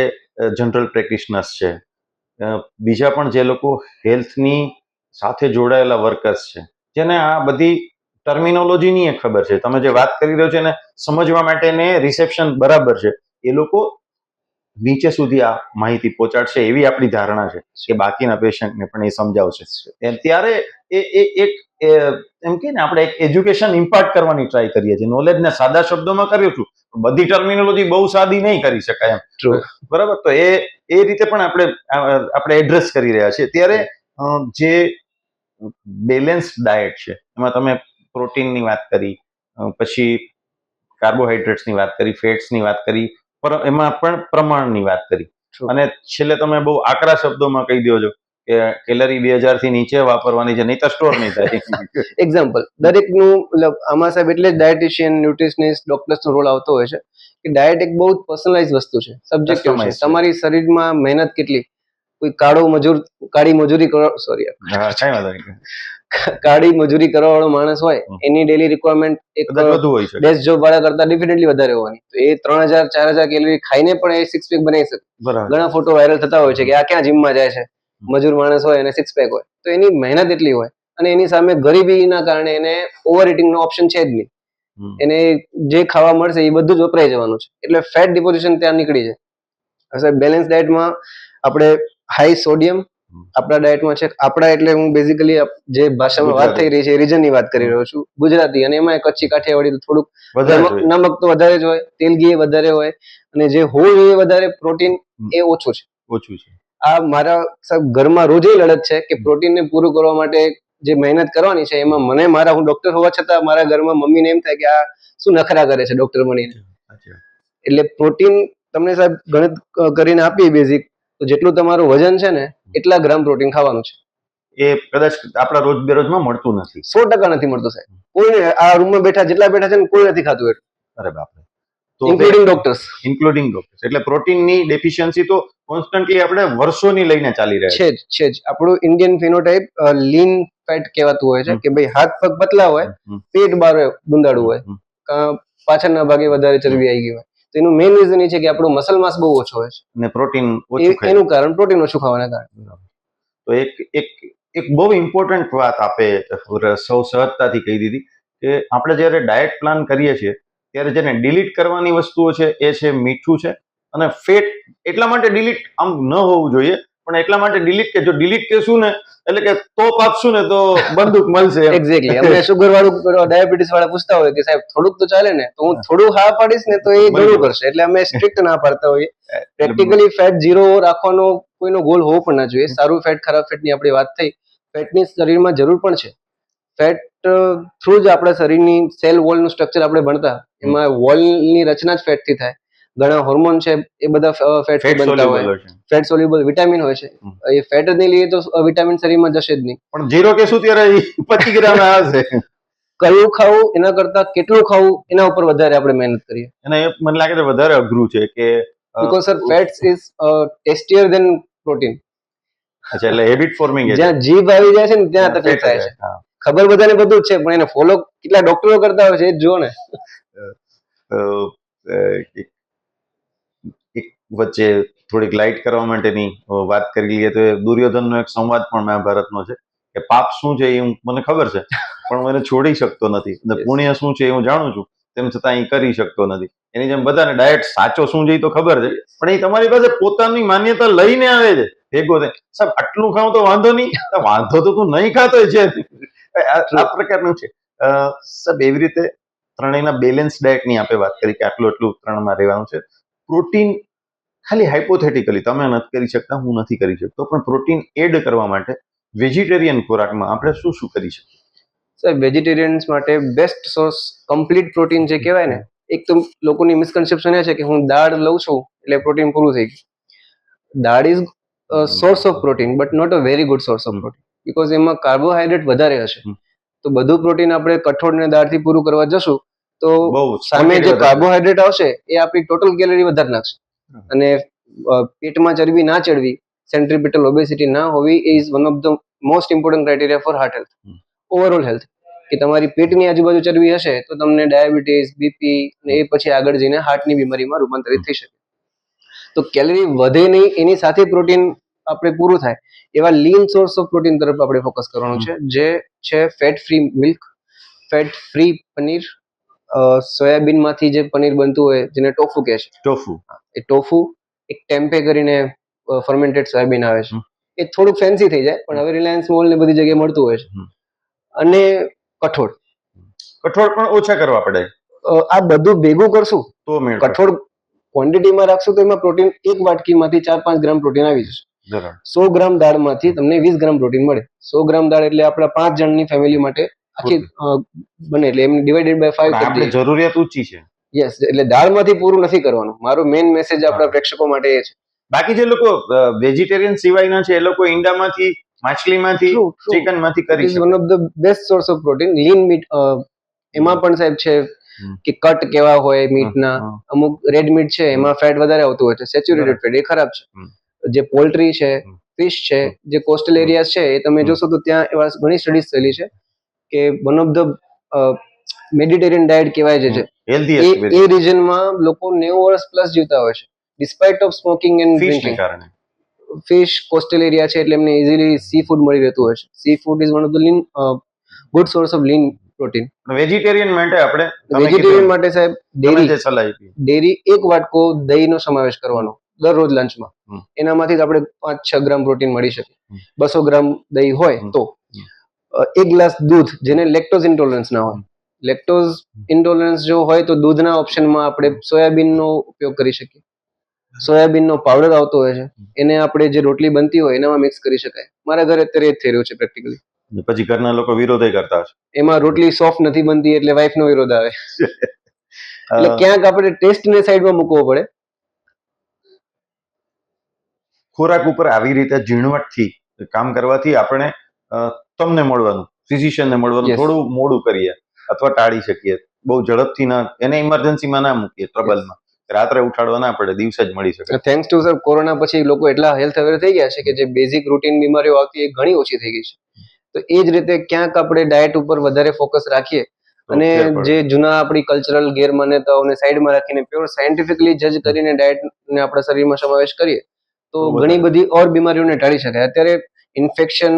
B: જનરલ પ્રેક્ટિશનર્સ છે, બીજા પણ જે લોકો હેલ્થની સાથે જોડાયેલા વર્કર્સ છે, જેને આ બધી ટર્મિનોલોજીની એ ખબર છે, તમે જે વાત કરી રહ્યો છો એને સમજવા માટેને રિસેપ્શન બરાબર છે, એ લોકો નીચે સુધી આ માહિતી પહોંચાડશે એવી આપણી ધારણા છે કે બાકીના પેશન્ટને પણ એ સમજાવશે. ત્યારે એક એમ કે ને આપણે એક એજ્યુકેશન ઇમ્પાર્ટ કરવાની ટ્રાય કરીએ છીએ, નોલેજને સાદા શબ્દોમાં કર્યું છું, બધી ટર્મિનોલોજી બહુ સાદી નહીં કરી શકાય એમ, બરાબર? તો એ રીતે પણ આપણે એડ્રેસ કરી રહ્યા છીએ. ત્યારે જે બેલેન્સ ડાયટ છે એમાં તમે પ્રોટીનની વાત કરી, પછી કાર્બોહાઈડ્રેટ્સની વાત કરી, ફેટ્સની વાત કરી, એમાં પણ પ્રમાણની વાત કરી. True.
A: અને છેલ્લે તમે બહુ આકરા શબ્દોમાં કહી દો છો કે કેલરી 2000 થી નીચે વાપરવાની છે, નહીં તો સ્ટોર નહીં થાય.
B: એક્ઝામ્પલ દરેકનું મતલબ આમાં સાહેબ એટલે જ ડાયટિશિયન ન્યુટ્રિશનિસ્ટ ડોક્ટર્સનો રોલ આવતો હોય છે કે ડાયટ એક બહુ પર્સનલાઇઝ વસ્તુ છે, સબ્જેક્ટિવ છે.
A: Customized છે.
B: તમારી શરીરમાં મહેનત કેટલી, કોઈ કાળી મજૂરી કરો સોરી
A: હા, કાંઈ વાંધો નહીં.
B: કાળી મજૂરી કરવા વાળો માણસ હોય એની ડેલી રિક્વાયરમેન્ટ એક
A: કદાચ વધુ હોઈ શકે.
B: ડેસ્ક જોબ વાળા કરતા ડેફિનેટલી વધારે હોવાની, તો એ 3000-4000 કેલરી ખાઈને પણ એ સિક્સ પેક બનાવી શકે.
A: બરાબર.
B: ઘણા ફોટો વાયરલ થતા હોય છે કે આ ક્યાં જીમમાં જાય છે, મજૂર માણસ હોય અને સિક્સ પેક હોય, તો એની મહેનત એટલી હોય અને એની સામે ગરીબીના કારણે એને ઓવર ઇટિંગનો ઓપ્શન છે જ નહીં. એને જે ખાવા મળશે એ બધું જ વપરાઈ જવાનું છે, એટલે ફેટ ડિપોઝિશન ત્યાં નીકળી જાય. બેલેન્સ ડાયટમાં આપણે હાઈ સોડિયમ આપણા ડાયટમાં છે. આપણા એટલે હું બેઝિકલી જે ભાષામાં વાત થઈ રહી છે રીજનની વાત કરી રહ્યો છું, ગુજરાતી, અને એમાં કચ્છી કાઠિયાવાડી તો થોડુંક
A: વધારે જોઈએ.
B: નમક તો વધારે જ હોય, તેલ ઘી વધારે હોય, અને જે હોળ એ વધારે, પ્રોટીન એ ઓછું છે.
A: ઓછું છે.
B: આ મારા સાહેબ ઘરમાં રોજે લડત છે કે પ્રોટીનને પૂરું કરવા માટે જે મહેનત કરવાની છે એમાં મને હું ડોક્ટર હોવા છતાં મારા ઘરમાં મમ્મીને એમ થાય કે આ શું નખરા કરે છે ડોક્ટર બનીને.
A: સાચી વાત.
B: એટલે પ્રોટીન તમને સાહેબ ગણિત કરીને આપીએ બેઝિક, તો જેટલું તમારું વજન છે ને એટલા ગ્રામ પ્રોટીન ખાવાનું છે.
A: એ કદાચ આપણા રોજ બેરોજમાં મળતું નથી.
B: 100% નથી મળતું સાહેબ. કોઈ આ રૂમમાં બેઠા જેટલા બેઠા છે ને કોઈ નથી ખાતું એટલું,
A: અરે બાપરે. તો
B: ઇન્ક્લુડિંગ ડોક્ટર્સ.
A: Including doctors. એટલે પ્રોટીનની ડેફિશિયન્સી તો કોન્સ્ટન્ટલી આપણે વર્ષોની લઈને ચાલી રહ્યા
B: છે જ. આપણું ઇન્ડિયન ફિનોટાઇપ લીન ફેટ કહેવાતું હોય છે કે ભાઈ હાથ પગ પતલા હોય, પેટ બાર ગુંદાળું હોય, પાછળના ભાગે વધારે ચરબી આવી ગઈ હોય, તો એનું મેઇન રીઝન એ છે કે આપણું મસલ માસ બહુ ઓછો હોય છે
A: અને પ્રોટીન ઓછું ખાય.
B: એનું કારણ પ્રોટીન ઓછું ખાવાના કારણે.
A: તો એક બહુ ઇમ્પોર્ટન્ટ વાત આપે સૌ સહજતાથી કહી દીધી કે આપણે જ્યારે ડાયટ પ્લાન કરીએ છીએ ત્યારે જેને ડિલીટ કરવાની વસ્તુઓ છે એ છે મીઠું છે અને ફેટ. એટલા માટે ડિલીટ આમ ન હોવું જોઈએ, પણ એટલા માટે ડિલીટ કે જો ડિલીટ કહેશું ને એટલે કે તોપ આપશું ને તો બંદૂક મળશે.
B: એક્ઝેક્ટલી. અમને શુગર વાળું, ડાયાબિટીસ વાળા પૂછતા હોય કે સાહેબ થોડુંક તો ચાલે ને, તો હું થોડું હા પાડીશ ને તો એ ઘણું કરશે, એટલે અમે સ્ટ્રિક્ટ ના પાડતા હોઈએ. પ્રેક્ટિકલી ફેટ ઝીરો રાખવાનો કોઈનો ગોલ હોવો પણ ના જોઈએ. સારું ફેટ ખરાબ ફેટની આપણી વાત થઈ, ફેટની શરીરમાં જરૂર પણ છે. ફેટ થ્રુ જ આપણા શરીરની સેલ વોલનું સ્ટ્રક્ચર આપણે ભણતા, એમાં વોલની રચના જ ફેટથી થાય. ઘણા હોર્મોન છે એ બધા ફેટથી બનતા હોય. ફેટ સોલ્યુબલ વિટામિન હોય છે, એ ફેટ જ નહીં લઈએ તો વિટામિન શરીરમાં જશે જ નહીં.
A: પણ ઝીરો કેશું ત્યારે 25 ગ્રામ આવશે.
B: કયું ખાવું એના કરતા કેટલું ખાવું એના ઉપર વધારે આપણે મહેનત કરીએ.
A: અને એ મને લાગે છે વધારે અઘરું છે કે
B: because sir fats is tastier than protein.
A: અચ્છા, એટલે હેબિટ ફોર્મિંગ છે.
B: જ્યાં જીભ આવી જાય છે ને ત્યાં તકલીફ થાય છે. ખબર બધાને બધું જ છે, પણ એને ફોલો કેટલા ડોક્ટરો કરતા હોય છે એ જ જુઓ ને.
A: એક વચ્ચે થોડીક લાઇટ કરવા માટેની વાત કરી લઈએ તો દુર્યોધનનો એક સંવાદ પણ મહાભારતનો છે કે પાપ શું છે એ મને ખબર છે પણ હું એને છોડી શકતો નથી, અને પુણ્ય શું છે એ હું જાણું છું, તેમ છતાં એ કરી શકતો નથી. એની જેમ બધાને ડાયટ સાચો શું છે એ તો ખબર છે, પણ એ તમારી પાસે પોતાની માન્યતા લઈને આવે છે ભેગો થાય. સાહેબ આટલું ખાવ તો વાંધો નહીં, વાંધો તો તું નહીં ખાતો છે. આ પ્રકારનું છે સાહેબ. એવી રીતે ત્રણેયના બેલેન્સ ડાયટની આપણે વાત કરી કે આટલું એટલું ત્રણમાં રહેવાનું છે. પ્રોટીન ખાલી હાઇપોથેટિકલી તમે નથી કરી શકતા, હું નથી કરી શકતો, પણ પ્રોટીન એડ કરવા માટે વેજીટેરિયન ખોરાકમાં આપણે શું શું કરી શકીએ?
B: સાહેબ વેજીટેરિયન્સ માટે બેસ્ટ સોર્સ કમ્પ્લીટ પ્રોટીન જે કહેવાય ને, એક તો લોકોની મિસકન્સેપ્શન એ છે કે હું દાળ લઉં છું એટલે પ્રોટીન પૂરું થઈ ગયું. Dal is source of protein but not a very good source of protein, because એમાં કાર્બોહાઈડ્રેટ વધારે હશે. તો બધું પ્રોટીન આપણે કઠોળ ને દાળથી પૂરું કરવા જશું તો સામે જે કાર્બોહાઈડ્રેટ આવશે એ આપણી ટોટલ કેલરી વધારે નાખશે, અને પેટમાં ચરબી ના ચડવી, સેન્ટ્રીપિટલ ઓબેસિટી ના હોવી is one of the most important criteria for heart health, overall health. કે તમારી પેટની આજુબાજુ ચરબી હશે તો તમને ડાયાબિટીસ, બીપી અને એ પછી આગળ જઈને હાર્ટની બીમારીમાં રૂપાંતરિત થઈ શકે. તો કેલરી વધે નહીં, એની સાથે પ્રોટીન આપણે પૂરું થાય એવા લીન સોર્સ ઓફ પ્રોટીન તરફ આપણે ફોકસ કરવાનું છે, જે છે fat free milk, fat free paneer, સોયાબીનમાંથી જે પનીર બનતું હોય જેને ટોફુ કહે છે. એ ટોફુ, એક ટેમ્પે કરીને ફર્મેન્ટેડ સોયાબીન આવે છે, એ થોડુંક ફેન્સી થઈ જાય પણ હવે રિલાયન્સ મોલ ને બધી જગ્યાએ મળતું હોય છે. અને કઠોળ
A: પણ ઓછા કરવા પડે.
B: આ બધું ભેગું કરશું તો કઠોળ ક્વોન્ટિટીમાં રાખશું તો એમાં પ્રોટીન એક વાટકીમાંથી 4-5 ગ્રામ પ્રોટીન આવી જશે. 100 ગ્રામ દાળમાંથી તમને 20 ગ્રામ પ્રોટીન મળે. 100 ગ્રામ દાળ એટલે આપણા 5 જણની ફેમિલી માટે આખી બને, એટલે એમ ડિવાઇડેડ બાય 5
A: આપણી જરૂરિયાત ઊંચી છે.
B: યસ, એટલે દાળમાંથી પૂરું નથી કરવાનું. મારો મેઇન મેસેજ આપણા પ્રેક્ષકો માટે એ છે.
A: બાકી જે લોકો વેજીટેરિયન સિવાયના છે એ લોકો ઈંડામાંથી, માછલીમાંથી,
B: True, true.
A: ચિકનમાંથી
B: It
A: કરી
B: is
A: શકે.
B: one of the best source of protein. Lean meat એમાં પણ સાહેબ છે
A: હમ.
B: કે કટ કેવા હોય મીટના.
A: હમ.
B: અમુક રેડ મીટ છે એમાં ફેટ વધારે આવતું હોય છે, સેચ્યુરેટેડ ફેટ, એ ખરાબ છે.
A: હમ.
B: જે પોલ્ટ્રી છે,
A: હમ.
B: ફિશ છે,
A: હમ.
B: જે કોસ્ટલ એરિયાઝ છે એ તમે
A: હમ.
B: જોશો તો ત્યાં એવા ઘણી સ્ટડીઝ થયેલી છે કે one of the Mediterranean diet કહેવાય છે
A: હેલ્ધી
B: એ રીજનમાં લોકો 90 વર્ષ પ્લસ જીવતા હોય છે ડિસ્પાઇટ ઓફ સ્મોકિંગ એન્ડ
A: ફિશને
B: ડ્રિંકિંગ.
A: કારણે.
B: ફિશ કોસ્ટલ એરિયા છે એટલે એમને ઇઝીલી સી ફૂડ મળી રહેતું હોય છે. C food is one of the lean good source of lean protein.
A: Vegetarian માટે આપણે
B: વેજીટેરિયન માટે સાહેબ
A: તમે જે સલાહ આપી,
B: ડેરી 1 વાટકો દહીંનો સમાવેશ કરવાનો દરરોજ લંચમાં.
A: હમ.
B: એનામાંથી જ આપણે 5-6 ગ્રામ પ્રોટીન મળી શકે.
A: હમ.
B: 200 ગ્રામ દહીં હોય તો 1 ગ્લાસ દૂધ, જેને લેક્ટોઝ ઇન્ટોલરન્સ ના હોય. લેક્ટોઝ ઇન્ટોલરન્સ જો હોય તો દૂધના ઓપ્શનમાં આપણે સોયાબીનનો ઉપયોગ કરી શકીએ. સોયાબીનનો પાવડર આવતો હોય છે, એને આપણે જે રોટલી બનતી હોય એનામાં મિક્સ કરી શકાય. મારા ઘરે અત્યારે એ જ થઈ રહ્યું છે પ્રેક્ટિકલી.
A: પછી ઘરના લોકો વિરોધ કરતા હશે.
B: એમાં રોટલી સોફ્ટ નથી બનતી એટલે વાઈફનો વિરોધ આવે. એટલે ક્યાંક આપણે ટેસ્ટને સાઈડમાં મૂકવો પડે.
A: ખોરાક ઉપર આવી રીતે ઝીણવટથી કામ કરવાથી આપણે તમને મળવાનું, ફિઝિશિયનને મળવાનું
B: Yes.
A: થોડું મોડું કરીએ અથવા ટાળી શકીએ. બહુ ઝડપથી ના, એને ઇમરજન્સીમાં ના મૂકીએ, ટ્રબલમાં. રાત્રે ઉઠાડવા ના પડે, દિવસે જ મળી શકે.
B: થેન્ક્સ ટુ સર કોરોના પછી લોકો એટલા હેલ્થ અવેર થઈ ગયા છે કે જે બેઝિક રૂટીન બીમારીઓ આવતી એ ઘણી ઓછી થઈ ગઈ છે. તો એ જ રીતે ક્યાંક આપણે ડાયટ ઉપર વધારે ફોકસ રાખીએ અને
A: ફેર પડે.
B: જે જૂના આપણી કલ્ચરલ ગેરમાન્યતાઓને સાઈડમાં રાખીને પ્યોર સાયન્ટિફિકલી જજ કરીને ડાયટને આપણા શરીરમાં સમાવેશ કરીએ તો
A: તો
B: ઘણી
A: વધારે.
B: બધી ઓર બીમારીઓને ટાળી શકાય. અત્યારે ઇન્ફેક્શન,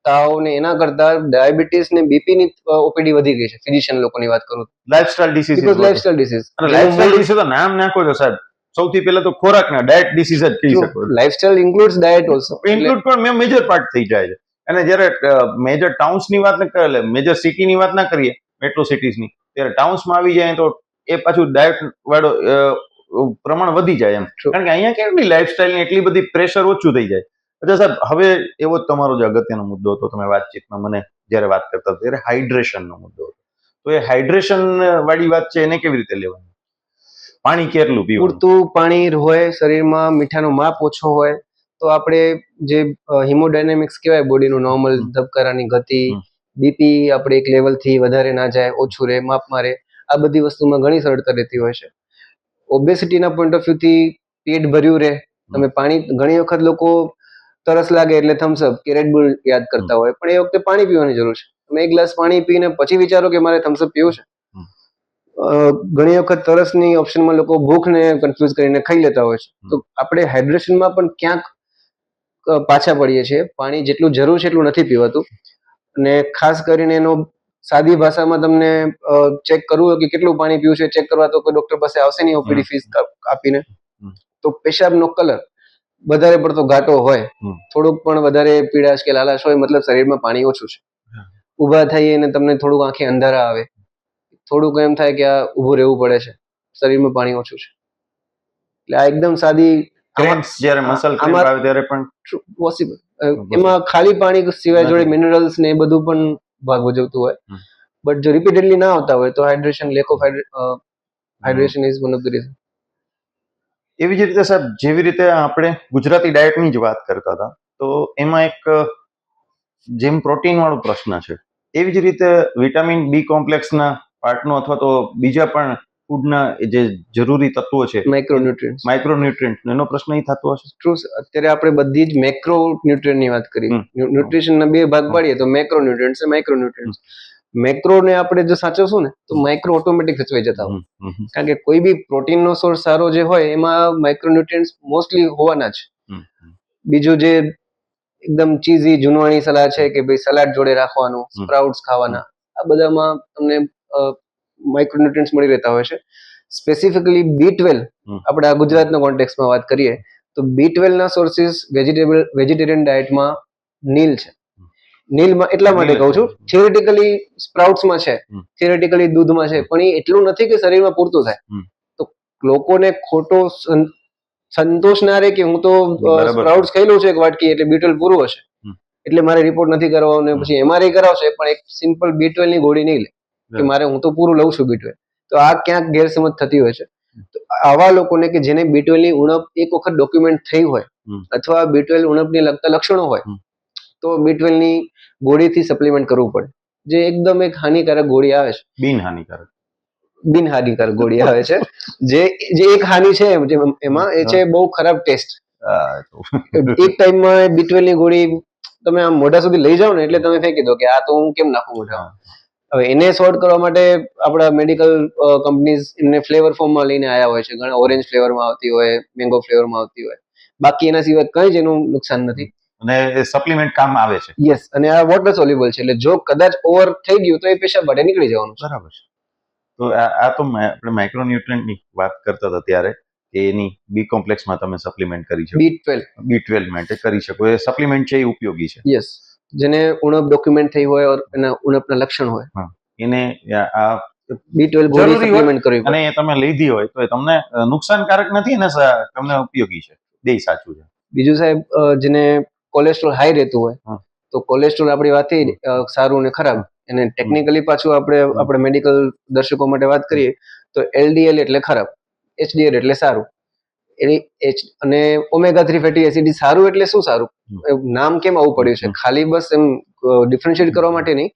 B: તાવ ને એના કરતા ડાયાબિટીસ ને બીપી ની ઓપીડી વધી ગઈ છે. ફિઝિશિયન લોકોની વાત કરું
A: lifestyle disease.
B: Because lifestyle disease.
A: અને લાઇફસ્ટાઇલ ડિસીઝ તો નામ નાખો છો સાહેબ, સૌથી પહેલા તો ખોરાકના ડાયટ ડિસીઝ જ કહી શકો.
B: Lifestyle includes diet also.
A: Include પણ મેજર પાર્ટ થઈ જાય છે. અને જ્યારે મેજર ટાઉન્સની વાત ન કરીએ, મેજર સિટીની વાત ના કરીએ, મેટ્રો સિટીઝની, ત્યારે ટાઉન્સમાં આવી જાય તો એ પાછું ડાયટ વાળો પ્રમાણ વધી જાય એમ.
B: True.
A: કારણ કે અહીંયા કેટલી લાઇફસ્ટાઇલની એટલી બધી પ્રેશર ઓછું થઈ જાય. અચ્છા સાહેબ, હવે એવો જ તમારો જે અગત્યનો મુદ્દો હતો, તમે વાતચીતમાં મને જ્યારે વાત કરતા હતા ત્યારે હાઇડ્રેશનનો મુદ્દો હતો. તો એ હાઇડ્રેશન વાળી વાત છે, એને કેવી રીતે લેવાની? પાણી કેટલું પીવું?
B: પૂરતું પાણી હોય શરીરમાં, મીઠાનો માપ ઓછો હોય તો આપણે જે હિમોડાયનેમિક્સ કહેવાય બોડીનું નોર્મલ ધબકારાની ગતિ, બીપી આપણે એક લેવલથી વધારે ના જાય, ઓછું રહે, માપમાં રહે, આ બધી વસ્તુમાં ઘણી સરળતા રહેતી હોય છે. ઓબેસિટીના પોઈન્ટ ઓફ વ્યૂથી પેટ ભર્યું રહે. તમે પાણી, ઘણી વખત લોકો તરસ લાગે એટલે થમ્સઅપ કે રેડબુલ યાદ કરતા હોય, પણ એ વખતે પાણી પીવાની જરૂર છે. તમે 1 ગ્લાસ પાણી પીને પછી વિચારો કે મારે થમ્સઅપ પીવું છે. ઘણી વખત તરસની ઓપ્શનમાં લોકો ભૂખને કન્ફ્યુઝ કરીને ખાઈ લેતા હોય છે. તો આપણે હાઇડ્રેશનમાં પણ ક્યાંક પાછા પડીએ છીએ. પાણી જેટલું જરૂર છે એટલું નથી પીવાતું. અને ખાસ કરીને એનો સાદી ભાષામાં તમને ચેક કરવું હોય કે કેટલું પાણી પીવું છે, ચેક કરવા તો કોઈ ડોક્ટર પાસે આવશે નહીં ઓપીડી ફીસ આપીને. તો પેશાબનો કલર વધારે પડતો ઘાટો હોય, થોડુંક પણ વધારે પીળાશ કે લાલાશ હોય, મતલબ શરીરમાં પાણી ઓછું છે. ઊભા થઈએ અને તમને થોડુંક આંખે અંધારા આવે, થોડુંક એમ થાય કે આ ઊભું રહેવું પડે છે, શરીરમાં પાણી ઓછું છે. એટલે આ એકદમ સાદી
A: ક્રેમ્પ્સ, જ્યારે મસલ ક્રેમ્પ આવે ત્યારે પણ
B: પોસિબલ. એમાં ખાલી પાણી સિવાય જોડે મિનરલ્સ ને એ બધું પણ ભાગ ભજવતું હોય. બટ જો રિપીટેડલી ના આવતા હોય તો hydration, lack of hydration is one of the reason.
A: એવી જ રીતે સાહેબ, જેવી રીતે આપણે ગુજરાતી ડાયટની જ વાત કરતા હતા, તો એમાં એક જેમ પ્રોટીન વાળો પ્રશ્ન છે, એવી જ રીતે વિટામિન બી કોમ્પ્લેક્સના પાર્ટનો અથવા તો બીજા પણ ફૂડના જે જરૂરી તત્વો છે, માઇક્રોન્યુટ્રિયન્ટ, એનો પ્રશ્ન એ થતો હશે.
B: ટ્રુ. અત્યારે આપણે બધી જ મેક્રો ન્યુટ્રિયન્ટની વાત કરી. ન્યુટ્રિશનના 2 ભાગ પાડીએ તો મેક્રો ન્યુટ્રિયન્ટ્સ અને માઇક્રો ન્યુટ્રિયન્ટ્સ. મેક્રોને આપણે જો સાચવશું ને તો માઇક્રો ઓટોમેટિક સચવાઈ જતા હોય. કારણ કે કોઈ બી પ્રોટીનનો સોર્સ સારો જે હોય એમાં માઇક્રોન્યુટ્રિયન્ટ્સ મોસ્ટલી હોવાના જ. બીજું જે એકદમ ચીઝી જૂનવાણી સલાહ છે કે ભાઈ સલાડ જોડે રાખવાનું, સ્પ્રાઉટ્સ ખાવાના, આ બધામાં તમને માઇક્રોન્યુટ્રિયન્ટ્સ મળી રહેતા હોય છે. સ્પેસિફિકલી B12, આપણે આ ગુજરાતના કોન્ટેક્સમાં વાત કરીએ તો B12 ના સોર્સિસ વેજીટેરિયન ડાયટમાં નીલ છે. નીલમાં એટલા માટે કહું છું, થિયોરેટિકલી સ્પ્રાઉટ્સમાં છે, થિયોરેટિકલી દૂધમાં છે, પણ એ એટલું નથી કે શરીરમાં પૂરતું થાય. તો લોકોને ખોટો સંતોષ ના રહે કે હું તો સ્પ્રાઉટ્સ ખાઈ છે 1 વાટકી એટલે B12 પૂરું હશે, એટલે મારે રિપોર્ટ નથી કરાવવાનો, પછી MRI કરાવશે પણ એક સિમ્પલ B12 ની ગોળી નહીં લે કે મારે હું તો પૂરું લઉં છું B12. તો આ ક્યાંક ગેરસમજ થતી હોય છે. તો આવા લોકોને કે જેને B12 ની ઉણપ એક વખત ડોક્યુમેન્ટ થઈ હોય
A: હમ.
B: અથવા B12 ઉણપની લગતા લક્ષણો હોય
A: હમ.
B: તો B12 ની ગોળીથી સપ્લિમેન્ટ કરવું પડે, જે એકદમ એક હાનિકારક ગોળી આવે છે,
A: બિનહાનિકારક.
B: બિનહાનિકારક ગોળી આવે છે. જે એક હાનિ છે એમાં એ છે બહુ ખરાબ ટેસ્ટ.
A: આ તો
B: એક ટાઈમમાં B12 ની ગોળી તમે આમ મોઢા સુધી લઈ જાઓ ને એટલે તમે ફેંકી દો કે આ તો હું કેમ નાખું મોઢામાં. હવે એને સોર્ટ કરવા માટે આપણા મેડિકલ કંપનીઝ એમને ફ્લેવર ફોર્મમાં લઈને આવ્યા હોય છે. ઘણા ઓરેન્જ ફ્લેવરમાં આવતી હોય, મેંગો ફ્લેવરમાં આવતી હોય, બાકી એના સિવાય કંઈ જ એનું નુકસાન નથી.
A: અને એ સપ્લિમેન્ટ કામ આવે છે.
B: યસ, અને આ વોટર સોલ્યુબલ છે, એટલે જો કદાચ ઓવર થઈ ગયું તો એ પેશાબ માટે નીકળી જવાનું છે.
A: બરાબર છે. તો આ તો આપણે માઇક્રોન્યુટ્રન્ટની વાત કરતા હતા ત્યારે કે એની બી કોમ્પ્લેક્સમાં તમે સપ્લિમેન્ટ કરી શકો, B12 માટે કરી શકો. એ સપ્લિમેન્ટ છે એ ઉપયોગી છે.
B: યસ, જેને ઉણપ ડોક્યુમેન્ટ થઈ હોય or એના ઉણપના લક્ષણ હોય
A: એને આ
B: B12 ગોળી
A: જરૂરી હોય
B: સપ્લિમેન્ટ કરવી પડે.
A: અને એ તમે લીધી હોય તો એ તમને નુકસાનકારક નથી અને તમને ઉપયોગી છે. બેય સાચું છે.
B: બીજું સાહેબ, જેને કોલેસ્ટ્રોલ હાઈ રહેતું હોય તો કોલેસ્ટ્રોલ આપણી વાત થઈ સારું અને ખરાબ, અને ટેકનિકલી પાછું આપણે મેડિકલ દર્શકો માટે વાત કરીએ તો LDL એટલે ખરાબ, HDL એટલે સારું. અને omega-3 ફેટી એસિડ સારું એટલે શું સારું, નામ કેમ આવું પડ્યું છે? ખાલી બસ એમ ડિફરન્શિએટ કરવા માટે નહીં.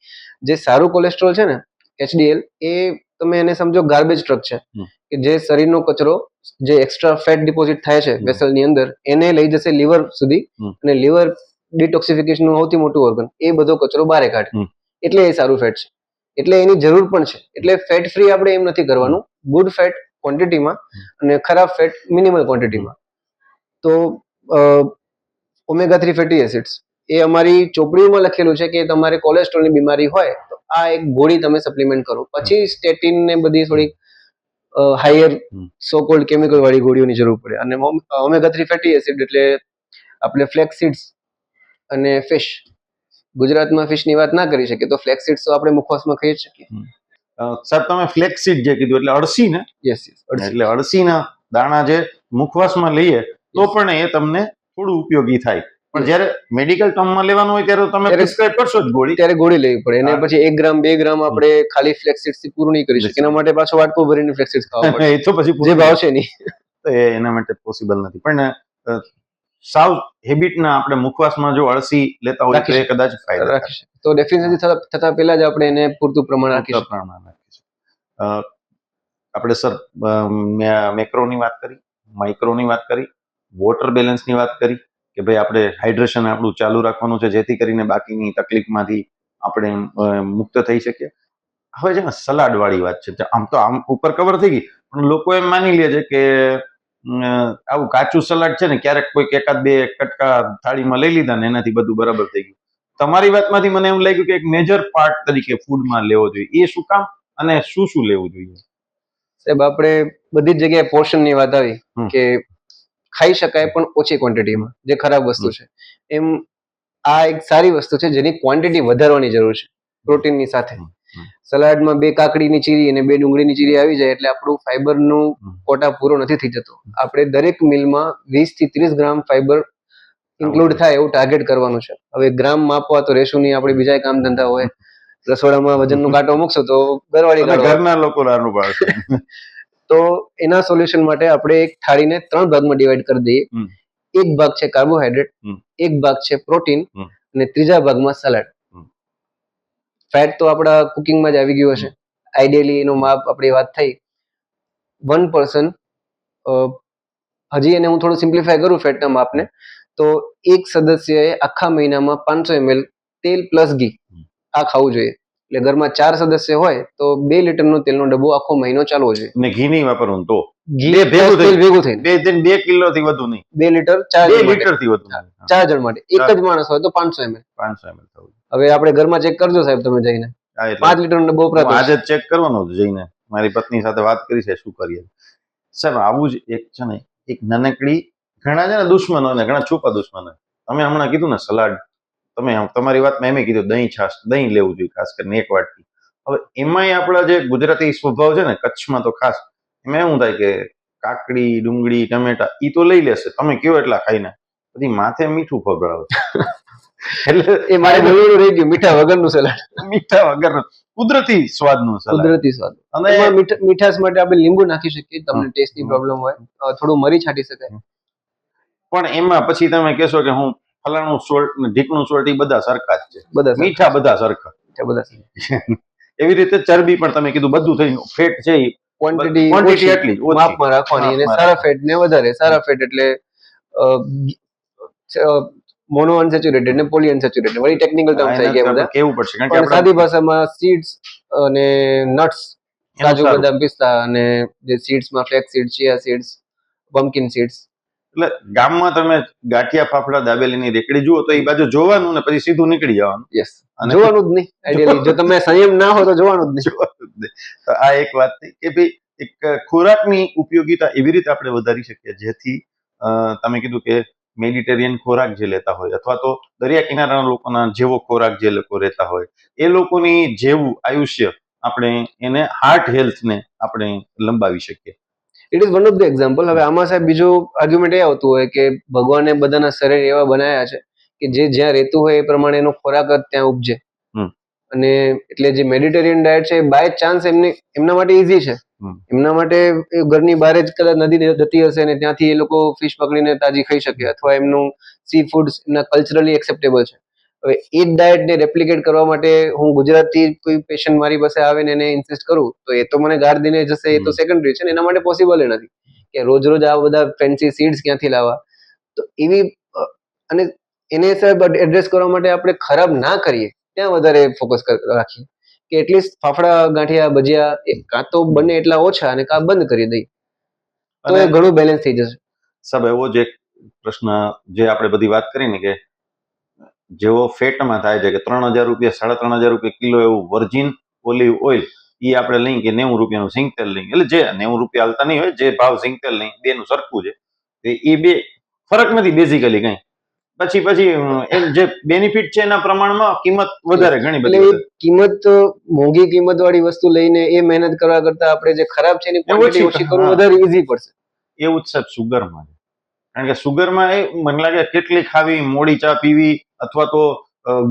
B: જે સારું કોલેસ્ટ્રોલ છે ને HDL, એ તમે એને સમજો ગાર્બેજ ટ્રક છે કે જે શરીરનો કચરો, જે એક્સ્ટ્રા ફેટ ડિપોઝિટ થાય છે વેસલની અંદર, એને લઈ જશે લીવર સુધી, અને લીવર ડિટોક્સિફિકેશનનું સૌથી મોટું ઓર્ગન, એ બધો કચરો બહાર કાઢે. એટલે એ સારું ફેટ છે, એટલે એની જરૂર પણ છે. એટલે ફેટ ફ્રી આપણે એમ નથી કરવાનું, ગુડ ફેટ ક્વોન્ટિટીમાં અને ખરાબ ફેટ મિનિમલ ક્વોન્ટિટીમાં. તો omega-3 ફેટી એસિડ્સ એ અમારી ચોપડીમાં લખેલું છે કે તમારે કોલેસ્ટ્રોલની બીમારી હોય તો આ એક ગોળી તમે સપ્લિમેન્ટ કરો. પછી સ્ટેટિન ને બધી થોડી હાયર સો કોલ્ડ કેમિકલ વાળી ગોળીઓની જરૂર પડે. અને omega-3 ફેટી એસિડ એટલે આપણે ફ્લેક્સ સીડ્સ અને ફિશ, ગુજરાતમાં ફિશની વાત ના કરી શકીએ તો ફ્લેક્સ સીડ્સ તો આપણે મુખવાસમાં ખાઈ જ શકીએ.
A: સાહેબ તમે ફ્લેક્સીડ જે કીધું એટલે અળસી ને?
B: યસ,
A: એટલે અળસીના દાણા જે મુખવાસમાં લઈએ તો પણ એ તમને થોડું ઉપયોગી થાય. પણ જ્યારે મેડિકલ ટર્મમાં લેવાનું હોય ત્યારે તમે પ્રિસ્ક્રાઇબ કરશો જ ગોળી, ત્યારે
B: ગોળી લેવી પડે. એને પછી 1 ગ્રામ 2 ગ્રામ આપણે ખાલી ફ્લેક્સ સીડ્સ થી પૂરું નહીં કરી શકીએ. એના માટે પાછો વાટકો ભરીને ફ્લેક્સ સીડ્સ ખાવા પડે.
A: એ તો પછી
B: જે ભાવશે નહીં,
A: તો એના માટે પોસિબલ નથી. પણ સાવ હેબિટના આપણે મુખવાસમાં જો અળસી લેતા હોય તો એ કદાચ ફાયદા
B: રાખી શકે. તો ડેફિનેટલી થતા પહેલા જ આપણે એને પૂરતું પ્રમાણ રાખીશું.
A: આપણે સર મેક્રોની વાત કરી, માઇક્રોની વાત કરી, વોટર બેલેન્સની વાત કરી કે ભાઈ આપણે હાઇડ્રેશન આપણું ચાલુ રાખવાનું છે જેથી કરીને બાકીની તકલીફમાંથી આપણે મુક્ત થઈ શકીએ. હવે છે ને સલાડ વાળી વાત છે. આમ તો આમ ઉપર કવર થઈ ગઈ, પણ લોકો એમ માની લે છે કે આવું કાચું સલાડ છે ને ક્યારેક કોઈક એકાદ બે કટકા થાળીમાં લઈ લીધા ને એનાથી બધું બરાબર થઈ ગયું. તમારી વાતમાંથી મને એમ લાગ્યું કે એક મેજર પાર્ટ તરીકે ફૂડમાં લેવો જોઈએ. એ શું કામ અને શું શું લેવું જોઈએ?
B: સાહેબ, આપણે બધી જ જગ્યાએ પોર્શનની વાત આવી કે ખાઈ શકાય પણ ઓછી ક્વોન્ટિટીમાં, જે ખરાબ વસ્તુ છે. એમ આ એક સારી વસ્તુ છે જેની ક્વોન્ટિટી વધારવાની જરૂર છે પ્રોટીનની સાથે. સલાડમાં 2 કાકડીની ચીરી અને 2 ડુંગળીની ચીરી આવી જાય એટલે આપણું ફાઈબરનું કોટા પૂરો નથી થઈ જતો. આપણે દરેક મીલમાં 20 થી 30 ગ્રામ ફાઈબર ઇન્ક્લુડ થાય એવું ટાર્ગેટ કરવાનું છે. હવે ગ્રામ માપવા તો રેશું નહીં, આપણે બીજા કામ ધંધા હોય, રસોડામાં વજનનો કાંટો મૂકશો તો ઘરવાળી
A: ઘરના લોકો રાનું પાડશે.
B: તો એના સોલ્યુશન માટે આપણે એક થાળીને 3 ભાગમાં ડિવાઈડ કરી દઈએ. એક ભાગ છે કાર્બોહાઈડ્રેટ, એક ભાગ છે પ્રોટીન, અને ત્રીજા ભાગમાં સલાડ. ફેટ તો આપણા કુકિંગમાં જ આવી ગયું હશે. આઈડિયલી એનો માપ આપણી વાત થઈ 1%. હજી એને હું થોડું સિમ્પ્લિફાય કરું ફેટના માપને, તો એક સદસ્યએ આખા મહિનામાં 500 ml તેલ પ્લસ ઘી આ ખાવું જોઈએ. એટલે ઘરમાં 4 સદસ્ય હોય તો 2 લીટરનો તેલનો ડબ્બો આખો મહિનો ચાલવો જોઈએ.
A: ને ઘી નહીં વાપરવું તો
B: ઘી ભેગું થઈને
A: 2 કિલોથી વધુ નહીં,
B: 2 લીટર
A: 2 લીટરથી વધુ
B: 4 જણ માટે. એક જ માણસ હોય તો 500 ml.
A: થવું.
B: હવે આપણે ઘરમાં ચેક કરજો સાહેબ, તમે જઈને 5 લીટરનો ડબ્બો વપરાતો
A: આજે ચેક કરવાનો જઈને મારી પત્ની સાથે વાત કરી છે શું કરીએ. સાહેબ આવું જ એક છે ને, એક નાનકડી, ઘણા છે ને દુશ્મનો ને ઘણા છુપા દુશ્મનો. તમે હમણાં કીધું ને સલાડ, તમે તમારી વાતમાં એમ કીધું દહીં લેવું જોઈએ ખાસ કરીને 1 વાટકી. હવે એમાંય આપણા જે ગુજરાતી સ્વભાવ છે ને, કચ્છમાં તો ખાસ, એમાં એવું થાય કે કાકડી, ડુંગળી, ટમેટા ઈ તો લઈ લેશે, તમે કયો એટલા ખાઈને, પછી માથે મીઠું ખવડાવે.
B: એટલે એ મારે નવીનું રહી ગયું, મીઠા વગરનું સલાડ.
A: મીઠા વગરનું કુદરતી સ્વાદનું સલાડ.
B: કુદરતી સ્વાદ.
A: અને
B: એમાં મીઠાશ માટે આપણે લીંબુ નાખી શકીએ, તમને ટેસ્ટની પ્રોબ્લેમ હોય થોડું મરી છાંટી શકાય.
A: પણ એમાં પછી તમે કહેશો કે હું ફલાણું સોલ્ટ ને ઢીકણું સોલ્ટ એ બધા સરખા જ છે,
B: બધા
A: મીઠા બધા સરખા. એવી રીતે ચરબી પણ તમે કીધું બધું થઈ ફેટ છે એ
B: ક્વોન્ટિટી
A: એટલી જ ઓછી.
B: માપમાં રાખવાની, અને
A: માપમાં
B: સારા ફેટ ને વધારે. સારા ફેટ એટલે મોનો અનસેચ્યુરેટેડ ને પોલી અનસેચ્યુરેટેડ, વળી ટેકનિકલ ટર્મ્સ આવી ગયા બધા.
A: કેવું પડશે કારણ કે
B: પણ સાદી ભાષામાં સીડ્સ અને નટ્સ, કાજુ
A: સારું.
B: બદામ પિસ્તા, અને જે સીડ્સમાં ફ્લેક્સ સીડ, ચિયા સીડ્સ, પમ્પકિન સીડ્સ.
A: એટલે ગામમાં તમે ગાંઠિયા ફાફડા દાબેલીની રેકડી જુઓ તો એ બાજુ જોવાનું ને પછી સીધું નીકળી જવાનું.
B: યસ, જોવાનું જ નહીં આઈડિયલી. જો તમે સંયમ ના હો તો જોવાનું જ નહીં.
A: તો આ એક વાત થઈ કે ભાઈ એક ખોરાકની ઉપયોગિતા એવી રીતે આપણે વધારી શકીએ જેથી તમે કીધું કે મેડિટેરિયન ખોરાક જે લેતા હોય અથવા તો દરિયા કિનારાના લોકોના જેવો ખોરાક જે લોકો લેતા હોય એ લોકોની જેવું આયુષ્ય આપણે એને હાર્ટ હેલ્થને આપણે લંબાવી શકીએ.
B: It is one of the example. હવે આમાં સાહેબ બીજું આર્ગ્યુમેન્ટ એ આવતું હોય કે ભગવાને બધાના શરીર એવા બનાવ્યા છે કે જે જ્યાં રહેતું હોય એ પ્રમાણે એનો ખોરાક જ ત્યાં ઉપજે. અને એટલે જે મેડિટેરિયન ડાયટ છે બાય ચાન્સ એમના માટે ઈઝી છે. એમના માટે ઘરની બહાર જ કદાચ નદી જતી હશે ને ત્યાંથી એ લોકો ફિશ પકડીને તાજી ખાઈ શકે, અથવા એમનું સી ફૂડ્સ એમના કલ્ચરલી એક્સેપ્ટેબલ છે. હવે એ જ ડાયટને રેપ્લિકેટ કરવા માટે હું ગુજરાતથી કોઈ પેશન્ટ મારી પાસે આવે ને એને ઇન્સિસ્ટ કરું તો એ તો મને ગાળ દઈને જશે, એ તો સેકન્ડરી છે ને, એના માટે પોસિબલ નથી કે રોજ રોજ આ બધા ફેન્સી સીડ્સ ક્યાંથી લાવવા. તો એવી અને એને સાહેબ એડ્રેસ કરવા માટે આપણે ખરાબ ના કરીએ ત્યાં વધારે ફોકસ રાખીએ કે એટલીસ્ટ ફાફડા ગાંઠિયા ભજીયા કાં તો બને એટલા ઓછા અને કાં બંધ કરી દઈએ તો એ ઘણું બેલેન્સ થઈ જશે.
A: સાહેબ એવો જ એક પ્રશ્ન જે આપણે બધી વાત કરી ને કે જેવો ફેટમાં થાય છે કે 3,000 રૂપિયા 3,500 રૂપિયા કિલો એવું વર્જિન ઓલિવ ઓઇલ એ આપણે લઈ કે 90 રૂપિયાનું સિંગ તેલ લઈ, એટલે જે 90 રૂપિયા હાલતા નહીં હોય, જે ભાવ સિંગ તેલ લઈ બેનું સરખું છે, એ બે ફરક નથી બેઝિકલી કઈ. પછી એમ જે બેનિફિટ છે એના પ્રમાણમાં કિંમત વધારે, ઘણી બધી
B: કિંમત, મોંઘી કિંમત વાળી વસ્તુ લઈને એ મહેનત કરવા કરતા આપણે જે ખરાબ છે એની ક્વોન્ટિટી ઓછી કરવું વધારે ઈઝી પડશે.
A: એવું જ સાહેબ સુગરમાં છે, કારણ કે સુગરમાં એ મને લાગે કેટલી ખાવી, મોડી ચા પીવી અથવા તો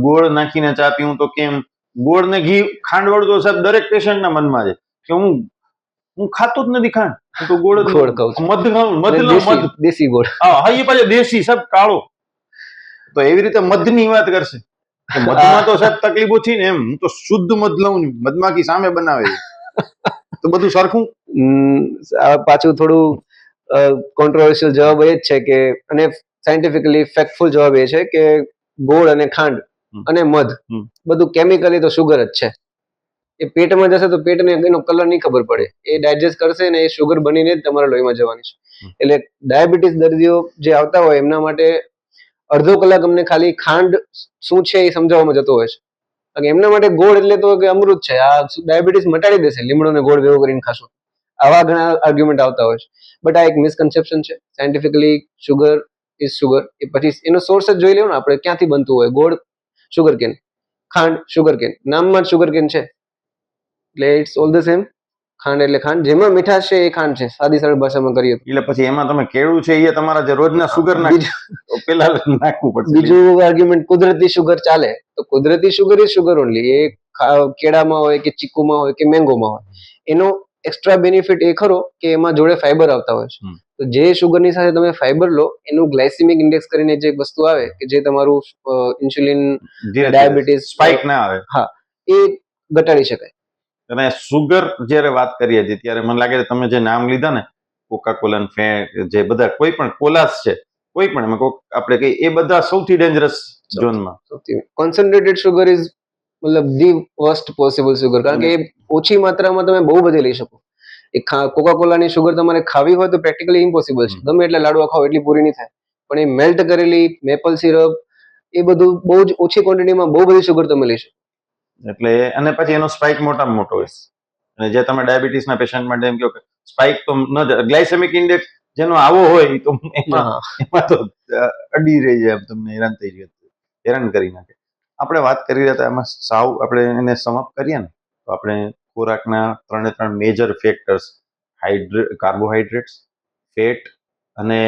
A: ગોળ નાખીને ચા પીવું તો કેમ, ગોળ ને ઘી ખાંડ વાળું તો સાહેબ દરેક પેશન્ટના મનમાં છે કે હું ખાતો જ નથી ખાંડ, હું તો ગોળ
B: ખાઉં છું,
A: મધ ખાઉં, મધ
B: દેશી ગોળ.
A: હા, એ પાછો દેશી સાહેબ કાળો. તો એવી રીતે મધની વાત કરશે કે મધમાં તો સાહેબ તકલીફ ઓછી ને, એમ હું તો શુદ્ધ મધ લઉં છું, મધમાખી સામે બનાવે તો બધું સરખું.
B: પાછું થોડું કોન્ટ્રોવર્શિયલ જવાબ એ જ છે કે, અને સાયન્ટિફિકલી ફેક્ટફુલ જવાબ એ છે કે ગોળ અને ખાંડ અને મધ બધું કેમિકલી તો શુગર જ છે. એ પેટમાં જશે તો પેટને એનો કલર નહીં ખબર પડે, એ ડાયજેસ્ટ કરશે ને એ શુગર બનીને જ તમારા લોહીમાં જવાની છે. એટલે ડાયાબિટીસ દર્દીઓ જે આવતા હોય એમના માટે અડધો કલાક અમને ખાલી ખાંડ શું છે એ સમજાવવામાં જતો હોય છે. એમના માટે ગોળ એટલે તો કે અમૃત છે, આ ડાયાબિટીસ મટાડી દેશે લીમડો ને ગોળ ભેગો કરીને ખાશો. આવા ઘણા આર્ગ્યુમેન્ટ આવતા હોય છે, બટ આ એક મિસકન્સેપ્શન છે. Scientifically sugar is sugar. એ પછી એનો સોર્સ જ જોઈ લેવું ને આપણે, ક્યાંથી બનતું હોય. ગોળ શુગર કેન, ખાંડ શુગર કેન, નામમાં જ શુગર કેન છે એટલે ઇટ્સ ઓલ ધ સેમ. ખાંડ એટલે ખાંડ, જેમાં મીઠાશ છે એ ખાંડ છે, સાદી સરળ ભાષામાં કરીએ.
A: એટલે પછી એમાં તમે કેળું છે એ તમારા જે રોજના શુગર પેલા નાખવું પડશે.
B: બીજું આર્ગ્યુમેન્ટ કુદરતી શુગર ચાલે, તો કુદરતી શુગર ઇઝ શુગર ઓનલી. એ કેળામાં હોય કે ચીકુમાં હોય કે મેંગોમાં હોય, એનો એક્સ્ટ્રા બેનિફિટ એ ખરો કે એમાં જોડે ફાઈબર આવતા હોય છે. તો જે શુગરની સાથે તમે ફાઈબર લો એનું ગ્લાયસેમિક ઇન્ડેક્સ કરીને જે વસ્તુ આવે કે જે તમારું ઇન્સ્યુલિન, ડાયાબિટીસ
A: સ્પાઇક ના આવે,
B: હા, એ ઘટાડી શકાય.
A: અને સુગર જયારે વાત કરીએ છીએ ત્યારે મને લાગે તમે જે નામ લીધા ને, કોકા કોલા, ફેટ, જે બધા કોઈ પણ કોલાસ છે, કોઈ પણ એમાં આપણે કહીએ એ બધા સૌથી ડેન્જરસ ઝોનમાં.
B: કોન્સન્ટ્રેટેડ શુગર ઇઝ મતલબ ધી વર્સ્ટ પોસિબલ શુગર, કારણ કે એ ઓછી માત્રામાં તમે બહુ બધી લઈ શકો. એ કોકા કોલાની શુગર તમારે ખાવી હોય તો પ્રેક્ટિકલી ઇમ્પોસિબલ છે. ગમે એટલે લાડવા ખાઓ એટલી પૂરી નહીં થાય, પણ એ મેલ્ટ કરેલી મેપલ સિરપ એ બધું બહુ જ ઓછી ક્વોન્ટિટીમાં બહુ બધી શુગર તમે લઈ શકો.
A: એટલે અને પછી એનો સ્પાઇક મોટામાં મોટો હોય. અને જે તમે ડાયાબિટીસના પેશન્ટ માટે એમ કહો કે સ્પાઇક તો ન જ, ગ્લાયસેમિક ઇન્ડેક્સ જેનો આવો હોય તો એમાં તો અડી રહી જાય, તમને હેરાન થઈ જાય, હેરાન કરી નાખે. આપણે વાત કરી રહ્યા હતા એમાં સાવ આપણે એને સમાપ્ત કરીએ ને તો આપણે ખોરાકના 3 મેજર ફેક્ટર્સ, કાર્બોહાઈડ્રેટ્સ, ફેટ અને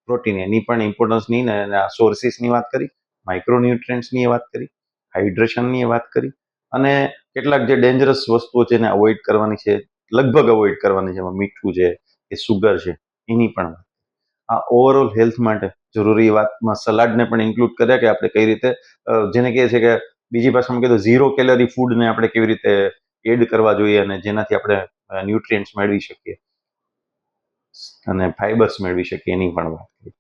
A: પ્રોટીન, એની પણ ઇમ્પોર્ટન્સની ને સોર્સિસની વાત કરી, માઇક્રોન્યુટ્રિયન્ટ્સની વાત કરી, હાઇડ્રેશનની વાત કરી, અને કેટલાક જે ડેન્જરસ વસ્તુઓ છે એને અવોઇડ કરવાની છે, લગભગ અવોઇડ કરવાની છે. એમાં મીઠું છે, એ સુગર છે, એની પણ વાત. આ ઓવરઓલ હેલ્થ માટે જરૂરી વાતમાં સલાડને પણ ઇન્ક્લુડ કર્યા કે આપણે કઈ રીતે જેને કહે છે કે બીજી ભાષામાં કીધું 0 કેલરી ફૂડને આપણે કેવી રીતે એડ કરવા જોઈએ અને જેનાથી આપણે ન્યુટ્રિયન્ટ્સ મેળવી શકીએ અને ફાઇબર્સ મેળવી શકીએ એની પણ વાત કરી.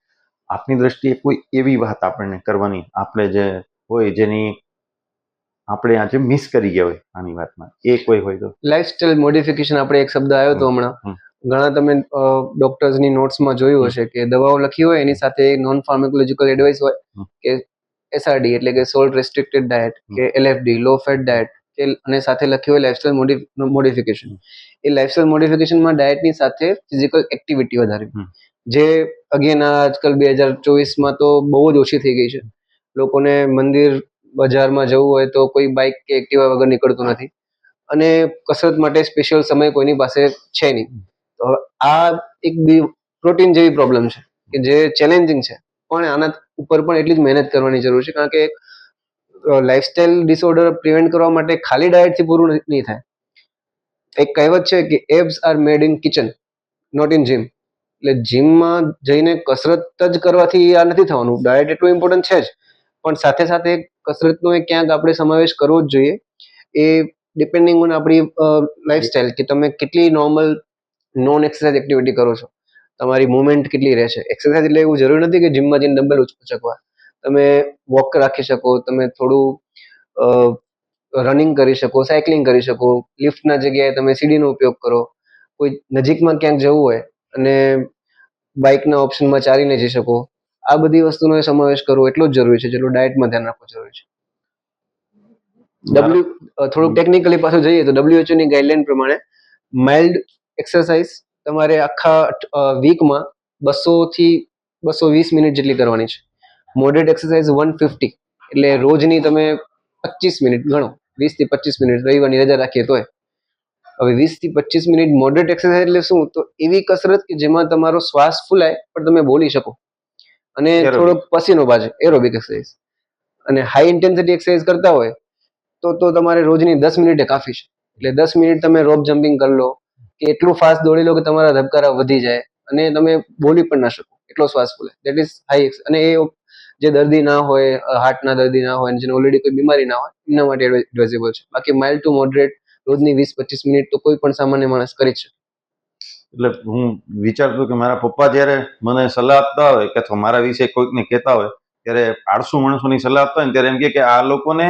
A: આપની દ્રષ્ટિએ કોઈ એવી વાત આપણને કરવાની આપણે જે હોય જેની આપણે આજે મિસ કરી ગયા હોય આની વાતમાં, એ કોઈ હોય તો?
B: લાઇફસ્ટાઇલ મોડિફિકેશન આપણે એક શબ્દ આવ્યો હતો હમણાં. ઘણા તમે ડોક્ટર્સની નોટ્સમાં જોયું હશે કે દવાઓ લખી હોય એની સાથે નોન ફાર્માકોલોજીકલ એડવાઇસ હોય કે SRD એટલે કે સોલ્ટ રેસ્ટ્રિક્ટેડ ડાયટ કે LFD લો ફેટ ડાયટ કે અને સાથે લખ્યું હોય લાઇફસ્ટાઇલ મોડિફિકેશન. એ લાઇફસ્ટાઇલ મોડિફિકેશનમાં ડાયટની સાથે ફિઝિકલ એક્ટિવિટી વધારવી, જે અગેન આજકાલ 2024માં તો બહુ જ ઓછી થઈ ગઈ છે. લોકોને મંદિર બજારમાં જવું હોય તો કોઈ બાઇક કે એક્ટિવા વગર નીકળતું નથી, અને કસરત માટે સ્પેશિયલ સમય કોઈની પાસે છે નહીં. તો આ એક પ્રોટીન જેવી પ્રોબ્લેમ છે કે જે ચેલેન્જિંગ છે, પણ આના ઉપર પણ એટલી જ મહેનત કરવાની જરૂર છે. કારણ કે લાઇફસ્ટાઇલ ડિસઓર્ડર પ્રિવેન્ટ કરવા માટે ખાલી ડાયટથી પૂરું નહીં થાય. એક કહેવત છે કે abs are made in kitchen not in gym. એટલે જીમમાં જઈને કસરત જ કરવાથી આ નથી થવાનું. ડાયટ એટલું ઇમ્પોર્ટન્ટ છે જ, પણ સાથે સાથે કસરતનો ક્યાંક આપણે સમાવેશ કરવો જ જોઈએ. એ ડિપેન્ડિંગ ઓન આપણી લાઈફસ્ટાઈલ કે તમે કેટલી નોર્મલ નોન એક્સરસાઇઝ એક્ટિવિટી કરો છો, તમારી મુવમેન્ટ કેટલી રહે છે. એક્સરસાઇઝ એટલે એવું જરૂરી નથી કે જીમમાં જઈને ડમ્બલ ઉચકવા. તમે વોક રાખી શકો, તમે થોડું રનિંગ કરી શકો, સાયકલિંગ કરી શકો, લિફ્ટના જગ્યાએ તમે સીડીનો ઉપયોગ કરો. કોઈ નજીકમાં ક્યાંક જવું હોય અને બાઇકના ઓપ્શનમાં ચાલીને જઈ શકો. આ બધી વસ્તુનો સમાવેશ કરવો એટલો જ જરૂરી છે જેટલું ડાયટમાં ધ્યાન રાખવું જરૂરી છે. થોડુંક ટેકનિકલી પાછું જઈએ તો WHO ની ગાઈડલાઈન પ્રમાણે માઇલ્ડ એક્સરસાઇઝ તમારે આખા વીકમાં 200 થી 220 મિનિટ જેટલી કરવાની છે. મોડરેટ એક્સરસાઇઝ 150, એટલે રોજની તમે 25 મિનિટ ગણો, 20 થી 25 મિનિટ, રવિવારની રજા રાખીએ તોય. હવે 20 થી 25 મિનિટ મોડરેટ એક્સરસાઇઝ એટલે શું? તો એવી કસરત કે જેમાં તમારો શ્વાસ ફૂલાય પણ તમે બોલી શકો અને થોડોક પસીનો બાજે, એરોબિક એક્સરસાઇઝ. અને હાઈ ઇન્ટેન્સિટી એક્સરસાઇઝ કરતા હોય તો તમારે રોજની 10 મિનિટે કાફી છે. એટલે 10 મિનિટ તમે રોપ જમ્પિંગ કરી લો કે એટલું ફાસ્ટ દોડી લો કે તમારા ધબકારા વધી જાય અને તમે બોલી પણ ના શકો, એટલો શ્વાસ ફૂલે. That is high. અને એ જે દર્દી ના હોય, હાર્ટના દર્દી ના હોય, જેને ઓલરેડી કોઈ બીમારી ના હોય, એમના માટે એડવાઇઝેબલ છે. બાકી માઇલ્ડ ટુ મોડરેટ રોજની 20-25 મિનિટ તો કોઈ પણ સામાન્ય માણસ કરી જ શકે.
A: એટલે હું વિચારતો કે મારા પપ્પા જ્યારે મને સલાહ આપતા હોય કે અથવા મારા વિશે કોઈકને કહેતા હોય ત્યારે આળસુ માણસોની સલાહ આપતા હોય ત્યારે એમ કે આ લોકોને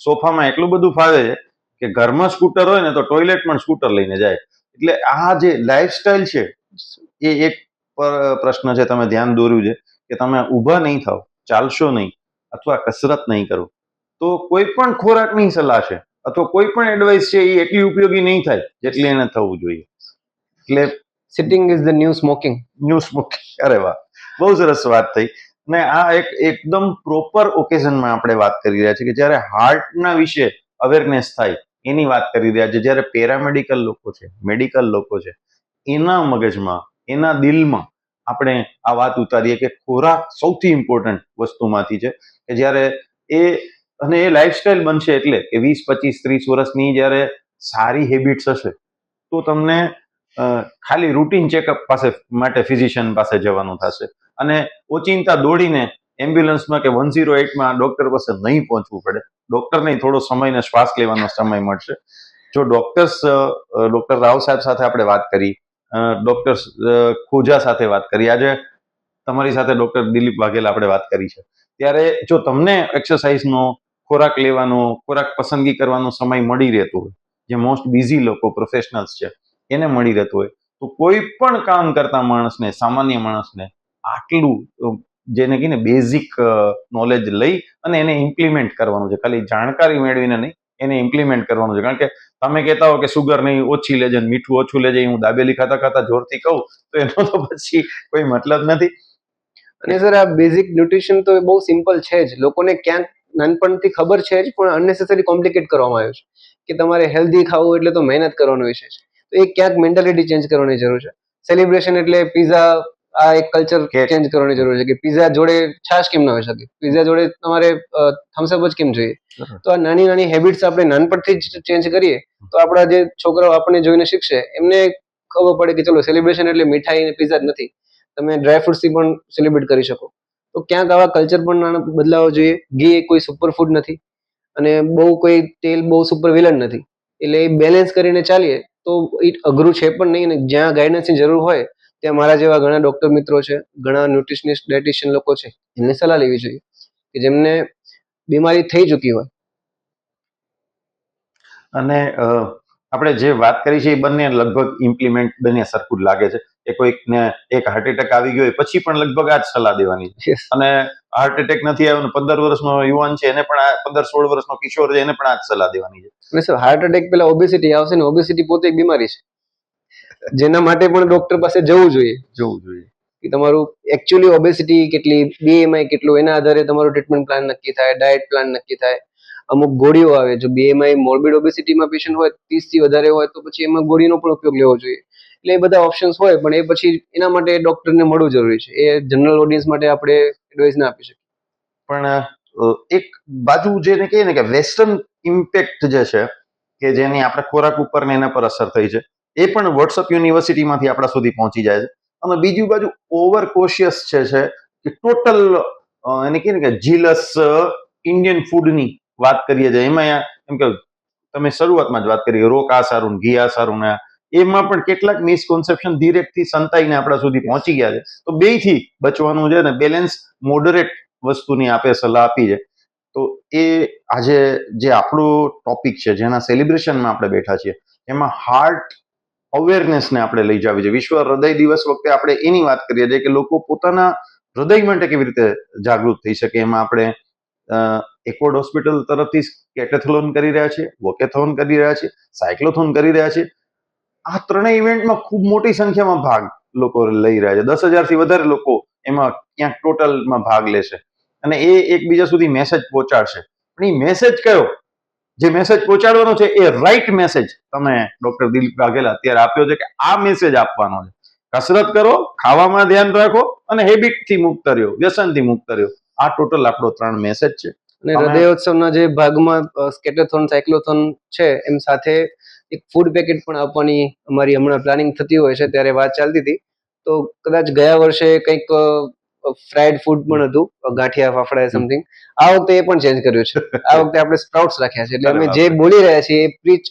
A: સોફામાં એટલું બધું ફાવે છે કે ઘરમાં સ્કૂટર હોય ને તો ટોયલેટ પણ સ્કૂટર લઈને જાય. એટલે આ જે લાઈફસ્ટાઈલ છે એ એક પ્રશ્ન છે, તમે ધ્યાન દોર્યું છે કે તમે ઊભા નહીં થાવ, ચાલશો નહીં અથવા કસરત નહીં કરો તો કોઈ પણ ખોરાકની સલાહ છે અથવા કોઈ પણ એડવાઇસ છે એ એટલી ઉપયોગી નહીં થાય જેટલી એને થવું જોઈએ. એટલે
B: sitting is the new smoking.
A: અરે વાહ, બહુ સરસ વાત થઈ. ને આ એકદમ પ્રોપર ઓકેઝનમાં આપણે વાત કરી રહ્યા છીએ કે જ્યારે હાર્ટના વિશે અવેરનેસ થાય એની વાત કરી રહ્યા છે. જ્યારે પેરામેડિકલ લોકો છે, મેડિકલ લોકો છે, એના મગજમાં, એના દિલમાં આપણે આ વાત ઉતારીએ કે ખોરાક સૌથી ઇમ્પોર્ટન્ટ વસ્તુમાંથી છે કે જ્યારે એ લાઈફસ્ટાઈલ બનશે એટલે કે 20, 25, 30 વર્ષની જ્યારે સારી હેબિટ્સ હશે તો તમને ખાલી રૂટીન ચેકઅપ માટે ફિઝિશિયન પાસે જવાનું થશે અને ઓચિંતા દોડીને એમ્બ્યુલન્સમાં કે 108માં ડોક્ટર પાસે નહીં પહોંચવું પડે. ડોક્ટરને થોડો સમય ને શ્વાસ લેવાનો સમય મળશે. જો ડોક્ટર રાવ સાહેબ સાથે આપણે વાત કરી, ડોક્ટર ખોજા સાથે વાત કરી, આજે તમારી સાથે ડોક્ટર દિલીપ વાઘેલા આપણે વાત કરી છે, ત્યારે જો તમને એક્સરસાઇઝનો, ખોરાક લેવાનો, ખોરાક પસંદગી કરવાનો સમય મળી રહેતો હોય, જે મોસ્ટ બિઝી લોકો, પ્રોફેશનલ્સ છે, એને મળી રહેતું હોય તો કોઈ પણ કામ કરતા માણસને, સામાન્ય માણસને આટલું જેને કહીને બેઝિક નોલેજ લઈ અને એને ઇમ્પ્લિમેન્ટ કરવાનું છે. ખાલી જાણકારી મેળવીને નહીં, એને ઇમ્પ્લિમેન્ટ કરવાનું છે. કારણ કે તમે કહેતા હો કે સુગર નહીં ઓછી લેજે, મીઠું ઓછું લેજે, હું દાબેલી ખાતા ખાતા જોરથી કહું તો એનો તો પછી કોઈ મતલબ નથી.
B: અને સર આ બેઝિક ન્યુટ્રિશન તો બહુ સિમ્પલ છે જ, લોકોને ક્યાંક નાનપણથી ખબર છે જ, પણ અનનેસેસરી કોમ્પ્લિકેટ કરવામાં આવ્યું છે કે તમારે હેલ્ધી ખાવું એટલે તો મહેનત કરવાનો વિષય છે. તો એ ક્યાંક મેન્ટાલિટી ચેન્જ કરવાની જરૂર છે. સેલિબ્રેશન એટલે પીઝા, આ એક કલ્ચર
A: કે-
B: ચેન્જ કરવાની જરૂર છે કે પીઝા જોડે છાશ કેમ ના હોઈ શકે, પીઝા જોડે તમારે થમ્સઅપ જ કેમ જોઈએ. તો આ નાની નાની હેબિટ્સ આપણે નાનપણથી જ ચેન્જ કરીએ તો આપણા જે છોકરાઓ આપણને જોઈને શીખશે એમને ખબર પડે કે ચલો સેલિબ્રેશન એટલે મીઠાઈ અને પીઝા જ નથી, તમે ડ્રાય ફ્રૂટ્સથી પણ સેલિબ્રેટ કરી શકો. તો ક્યાંક આવા કલ્ચર પણ નાના બદલાવો જોઈએ. ઘી એ કોઈ સુપર ફૂડ નથી અને બહુ કોઈ તેલ બહુ સુપર વિલન નથી, એટલે એ બેલેન્સ કરીને ચાલીએ તો એ અઘરું છે પણ નહીં. અને જ્યાં ગાઈડન્સની જરૂર હોય ત્યાં મારા જેવા ઘણા ડોક્ટર મિત્રો છે, ઘણા ન્યુટ્રિશનિસ્ટ ડાયટિશિયન લોકો છે, એમની સલાહ લેવી જોઈએ કે જેમને બીમારી થઈ ચૂકી હોય.
A: અને આપણે જે વાત કરી છે એ બંને લગભગ ઇમ્પ્લિમેન્ટ બંને સરખું જ લાગે છે. એ કોઈકને એક હાર્ટ એટેક આવી ગયો હોય પછી પણ લગભગ આ જ સલાહ દેવાની છે.
B: Yes.
A: અને હાર્ટ એટેક નથી આવ્યો ને 15 વર્ષનો યુવાન છે એને પણ 15-16 વર્ષનો કિશોર છે એને પણ આ જ સલાહ દેવાની છે.
B: અને સર હાર્ટ એટેક પેલા ઓબેસિટી આવશે ને ઓબેસિટી પોતે એક બીમારી છે જેના માટે પણ ડોક્ટર પાસે જવું જોઈએ
A: જોવું જોઈએ.
B: કે તમારું એકચ્યુઅલી ઓબેસિટી કેટલી, બીએમઆઈ કેટલું, એના આધારે તમારું ટ્રીટમેન્ટ પ્લાન નક્કી થાય, ડાયટ પ્લાન નક્કી થાય. અમુક ગોળીઓ આવે, જો બીએમઆઈ મોર્બિડ ઓબેસિટીમાં પેશન્ટ હોય 30 થી વધારે હોય તો પછી એમાં ગોળીનો પણ ઉપયોગ લેવો જોઈએ. એટલે એ બધા ઓપ્શન્સ હોય પણ એ પછી એના માટે ડોક્ટરને મળવું જરૂરી છે. એ જનરલ ઓડિયન્સ માટે આપણે એડવાઇસ ના આપી શકીએ.
A: પણ એક બાજુ જેને કહીએ ને કે વેસ્ટર્ન ઇમ્પેક્ટ જે છે કે જેની આપણે ખોરાક ઉપર ને એના પર અસર થઈ છે એ પણ વોટ્સઅપ યુનિવર્સિટીમાંથી આપણા સુધી પહોંચી જાય છે. અને બીજી બાજુ ઓવર કોશિયસ છે કે ટોટલ એને કહીએ ને કે જીલસ ઇન્ડિયન ફૂડની વાત કરીએ છીએ. એમાં એમ કે તમે શરૂઆતમાં જ વાત કરી રોક આ સારું ઘી આ સારું ને એમાં પણ કેટલાક મિસકોન્સેપ્શન ડિરેક્ટથી સંતાઈને આપણા સુધી પહોંચી ગયા છે. તો બેયથી બચવાનું છે ને બેલેન્સ મોડરેટ વસ્તુની આપે સલાહ આપી છે. તો એ આજે જે આપણું ટોપિક છે જેના સેલિબ્રેશનમાં આપણે બેઠા છીએ એમાં હાર્ટ અવેરનેસને આપણે લઈ જવી છે. વિશ્વ હૃદય દિવસ વખતે આપણે એની વાત કરીએ છીએ કે લોકો પોતાના હૃદય માટે કેવી રીતે જાગૃત થઈ શકે. એમાં આપણે એકવર્ડ હોસ્પિટલ તરફથી કેટેથલોન કરી રહ્યા છીએ, વોકેથોન કરી રહ્યા છીએ, સાયક્લોથોન કરી રહ્યા છીએ. આ ત્રણેય ઇવેન્ટમાં ખૂબ મોટી સંખ્યામાં ભાગ લોકો લઈ રહ્યા છે. 10,000 થી વધારે લોકો એમાં ક્યાંક ટોટલમાં ભાગ લેશે અને એ એકબીજા સુધી મેસેજ પહોંચાડશે. પણ એ મેસેજ કયો, જે મેસેજ પહોંચાડવાનો છે એ રાઈટ મેસેજ તમે ડોક્ટર દિલીપ વાઘેલા અત્યારે આપ્યો છે કે આ મેસેજ આપવાનો છે. કસરત કરો, ખાવામાં ધ્યાન રાખો અને હેબિટથી મુક્ત રહ્યો, વ્યસનથી મુક્ત રહ્યો. આ ટોટલ આપણો 3 મેસેજ છે.
B: અને હૃદયોત્સવના જે ભાગમાં સ્કેટેથોન સાયક્લોથોન છે એમ સાથે એક ફૂડ પેકેટ પણ આપવાની અમારી હમણાં પ્લાનિંગ થતી હોય છે, ત્યારે વાત ચાલતી હતી. તો કદાચ ગયા વર્ષે કંઈક ફ્રાઈડ ફૂડ પણ હતું, ગાંઠિયા ફાફડા સમથિંગ. આ વખતે એ પણ ચેન્જ કર્યું છે. આ વખતે આપણે સ્પ્રાઉટ્સ રાખ્યા છે. એટલે અમે જે બોલી રહ્યા છીએ એ preach,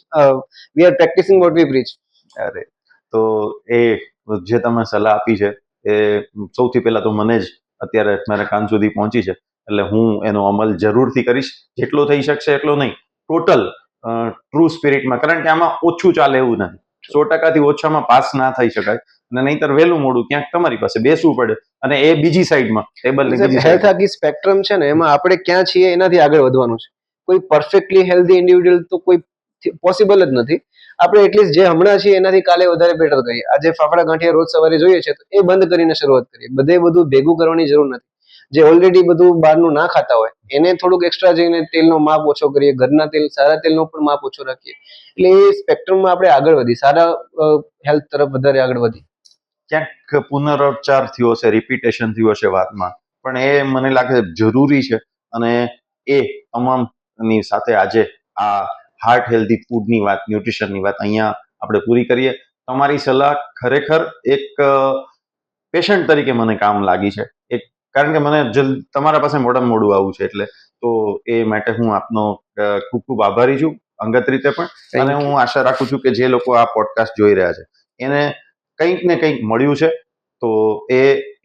B: we are practising what we preach.
A: અરે તો એ જે તમે સલાહ આપી છે એ સૌથી પહેલા તો મને જ અત્યારે મારા કાન સુધી પહોંચી છે એટલે હું એનો અમલ જરૂરથી કરીશ. જેટલો થઈ શકશે એટલો નહીં, ટોટલ ટ્રુ સ્પિરિટમાં. કારણ કે આમાં ઓછું ચાલે એવું નથી. 100% ઓછામાં પાસ ના થઈ શકાય અને નહીંતર વહેલું મોડું ક્યાંક તમારી પાસે બેસવું પડે અને એ બીજી સાઈડમાં
B: હેલ્થ આખી સ્પેક્ટ્રમ છે ને એમાં આપણે ક્યાં છીએ એનાથી આગળ વધવાનું છે. કોઈ પરફેક્ટલી હેલ્ધી ઇન્ડિવિડ્યુઅલ તો કોઈ પોસિબલ જ નથી. આપણે એટલીસ્ટ જે હમણાં છીએ એનાથી કાલે વધારે બેટર કરીએ. આજે ફાફડા ગાંઠિયા રોજ સવારે જોઈએ છે તો એ બંધ કરીને શરૂઆત કરીએ. બધું ભેગું કરવાની જરૂર નથી. જે ઓલરેડી બધું બહારનું ના ખાતા હોય એને થોડુંક એક્સ્ટ્રા જઈને તેલનો માપ ઓછો કરીએ, ઘરના તેલ, સારા તેલનો પણ માપ ઓછો રાખીએ. એટલે એ સ્પેક્ટ્રમમાં આપણે આગળ વધી, સારા હેલ્થ તરફ વધારે આગળ વધી.
A: ક્યાંક પુનરોચ્ચાર થયો હશે, રિપીટેશન થયું હશે વાતમાં, પણ એ મને લાગે જરૂરી છે. અને એ તમામની સાથે આજે આ હાર્ટ હેલ્ધી ફૂડની વાત, ન્યુટ્રિશનની વાત અહીંયા આપણે પૂરી કરીએ. તમારી સલાહ ખરેખર એક પેશન્ટ તરીકે મને કામ લાગી છે. કારણ કે મને તમારા પાસે મોડામાં મોડું આવું છે એટલે તો એ માટે હું આપનો ખૂબ ખૂબ આભારી છું અંગત રીતે પણ. અને હું આશા રાખું છું કે જે લોકો આ પોડકાસ્ટ જોઈ રહ્યા છે એને કંઈક ને કંઈક મળ્યું છે. તો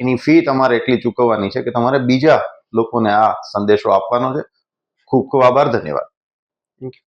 A: એની ફી તમારે એટલી ચૂકવવાની છે કે તમારે બીજા લોકોને આ સંદેશો આપવાનો છે. ખૂબ ખૂબ આભાર, ધન્યવાદ.
B: Thank you.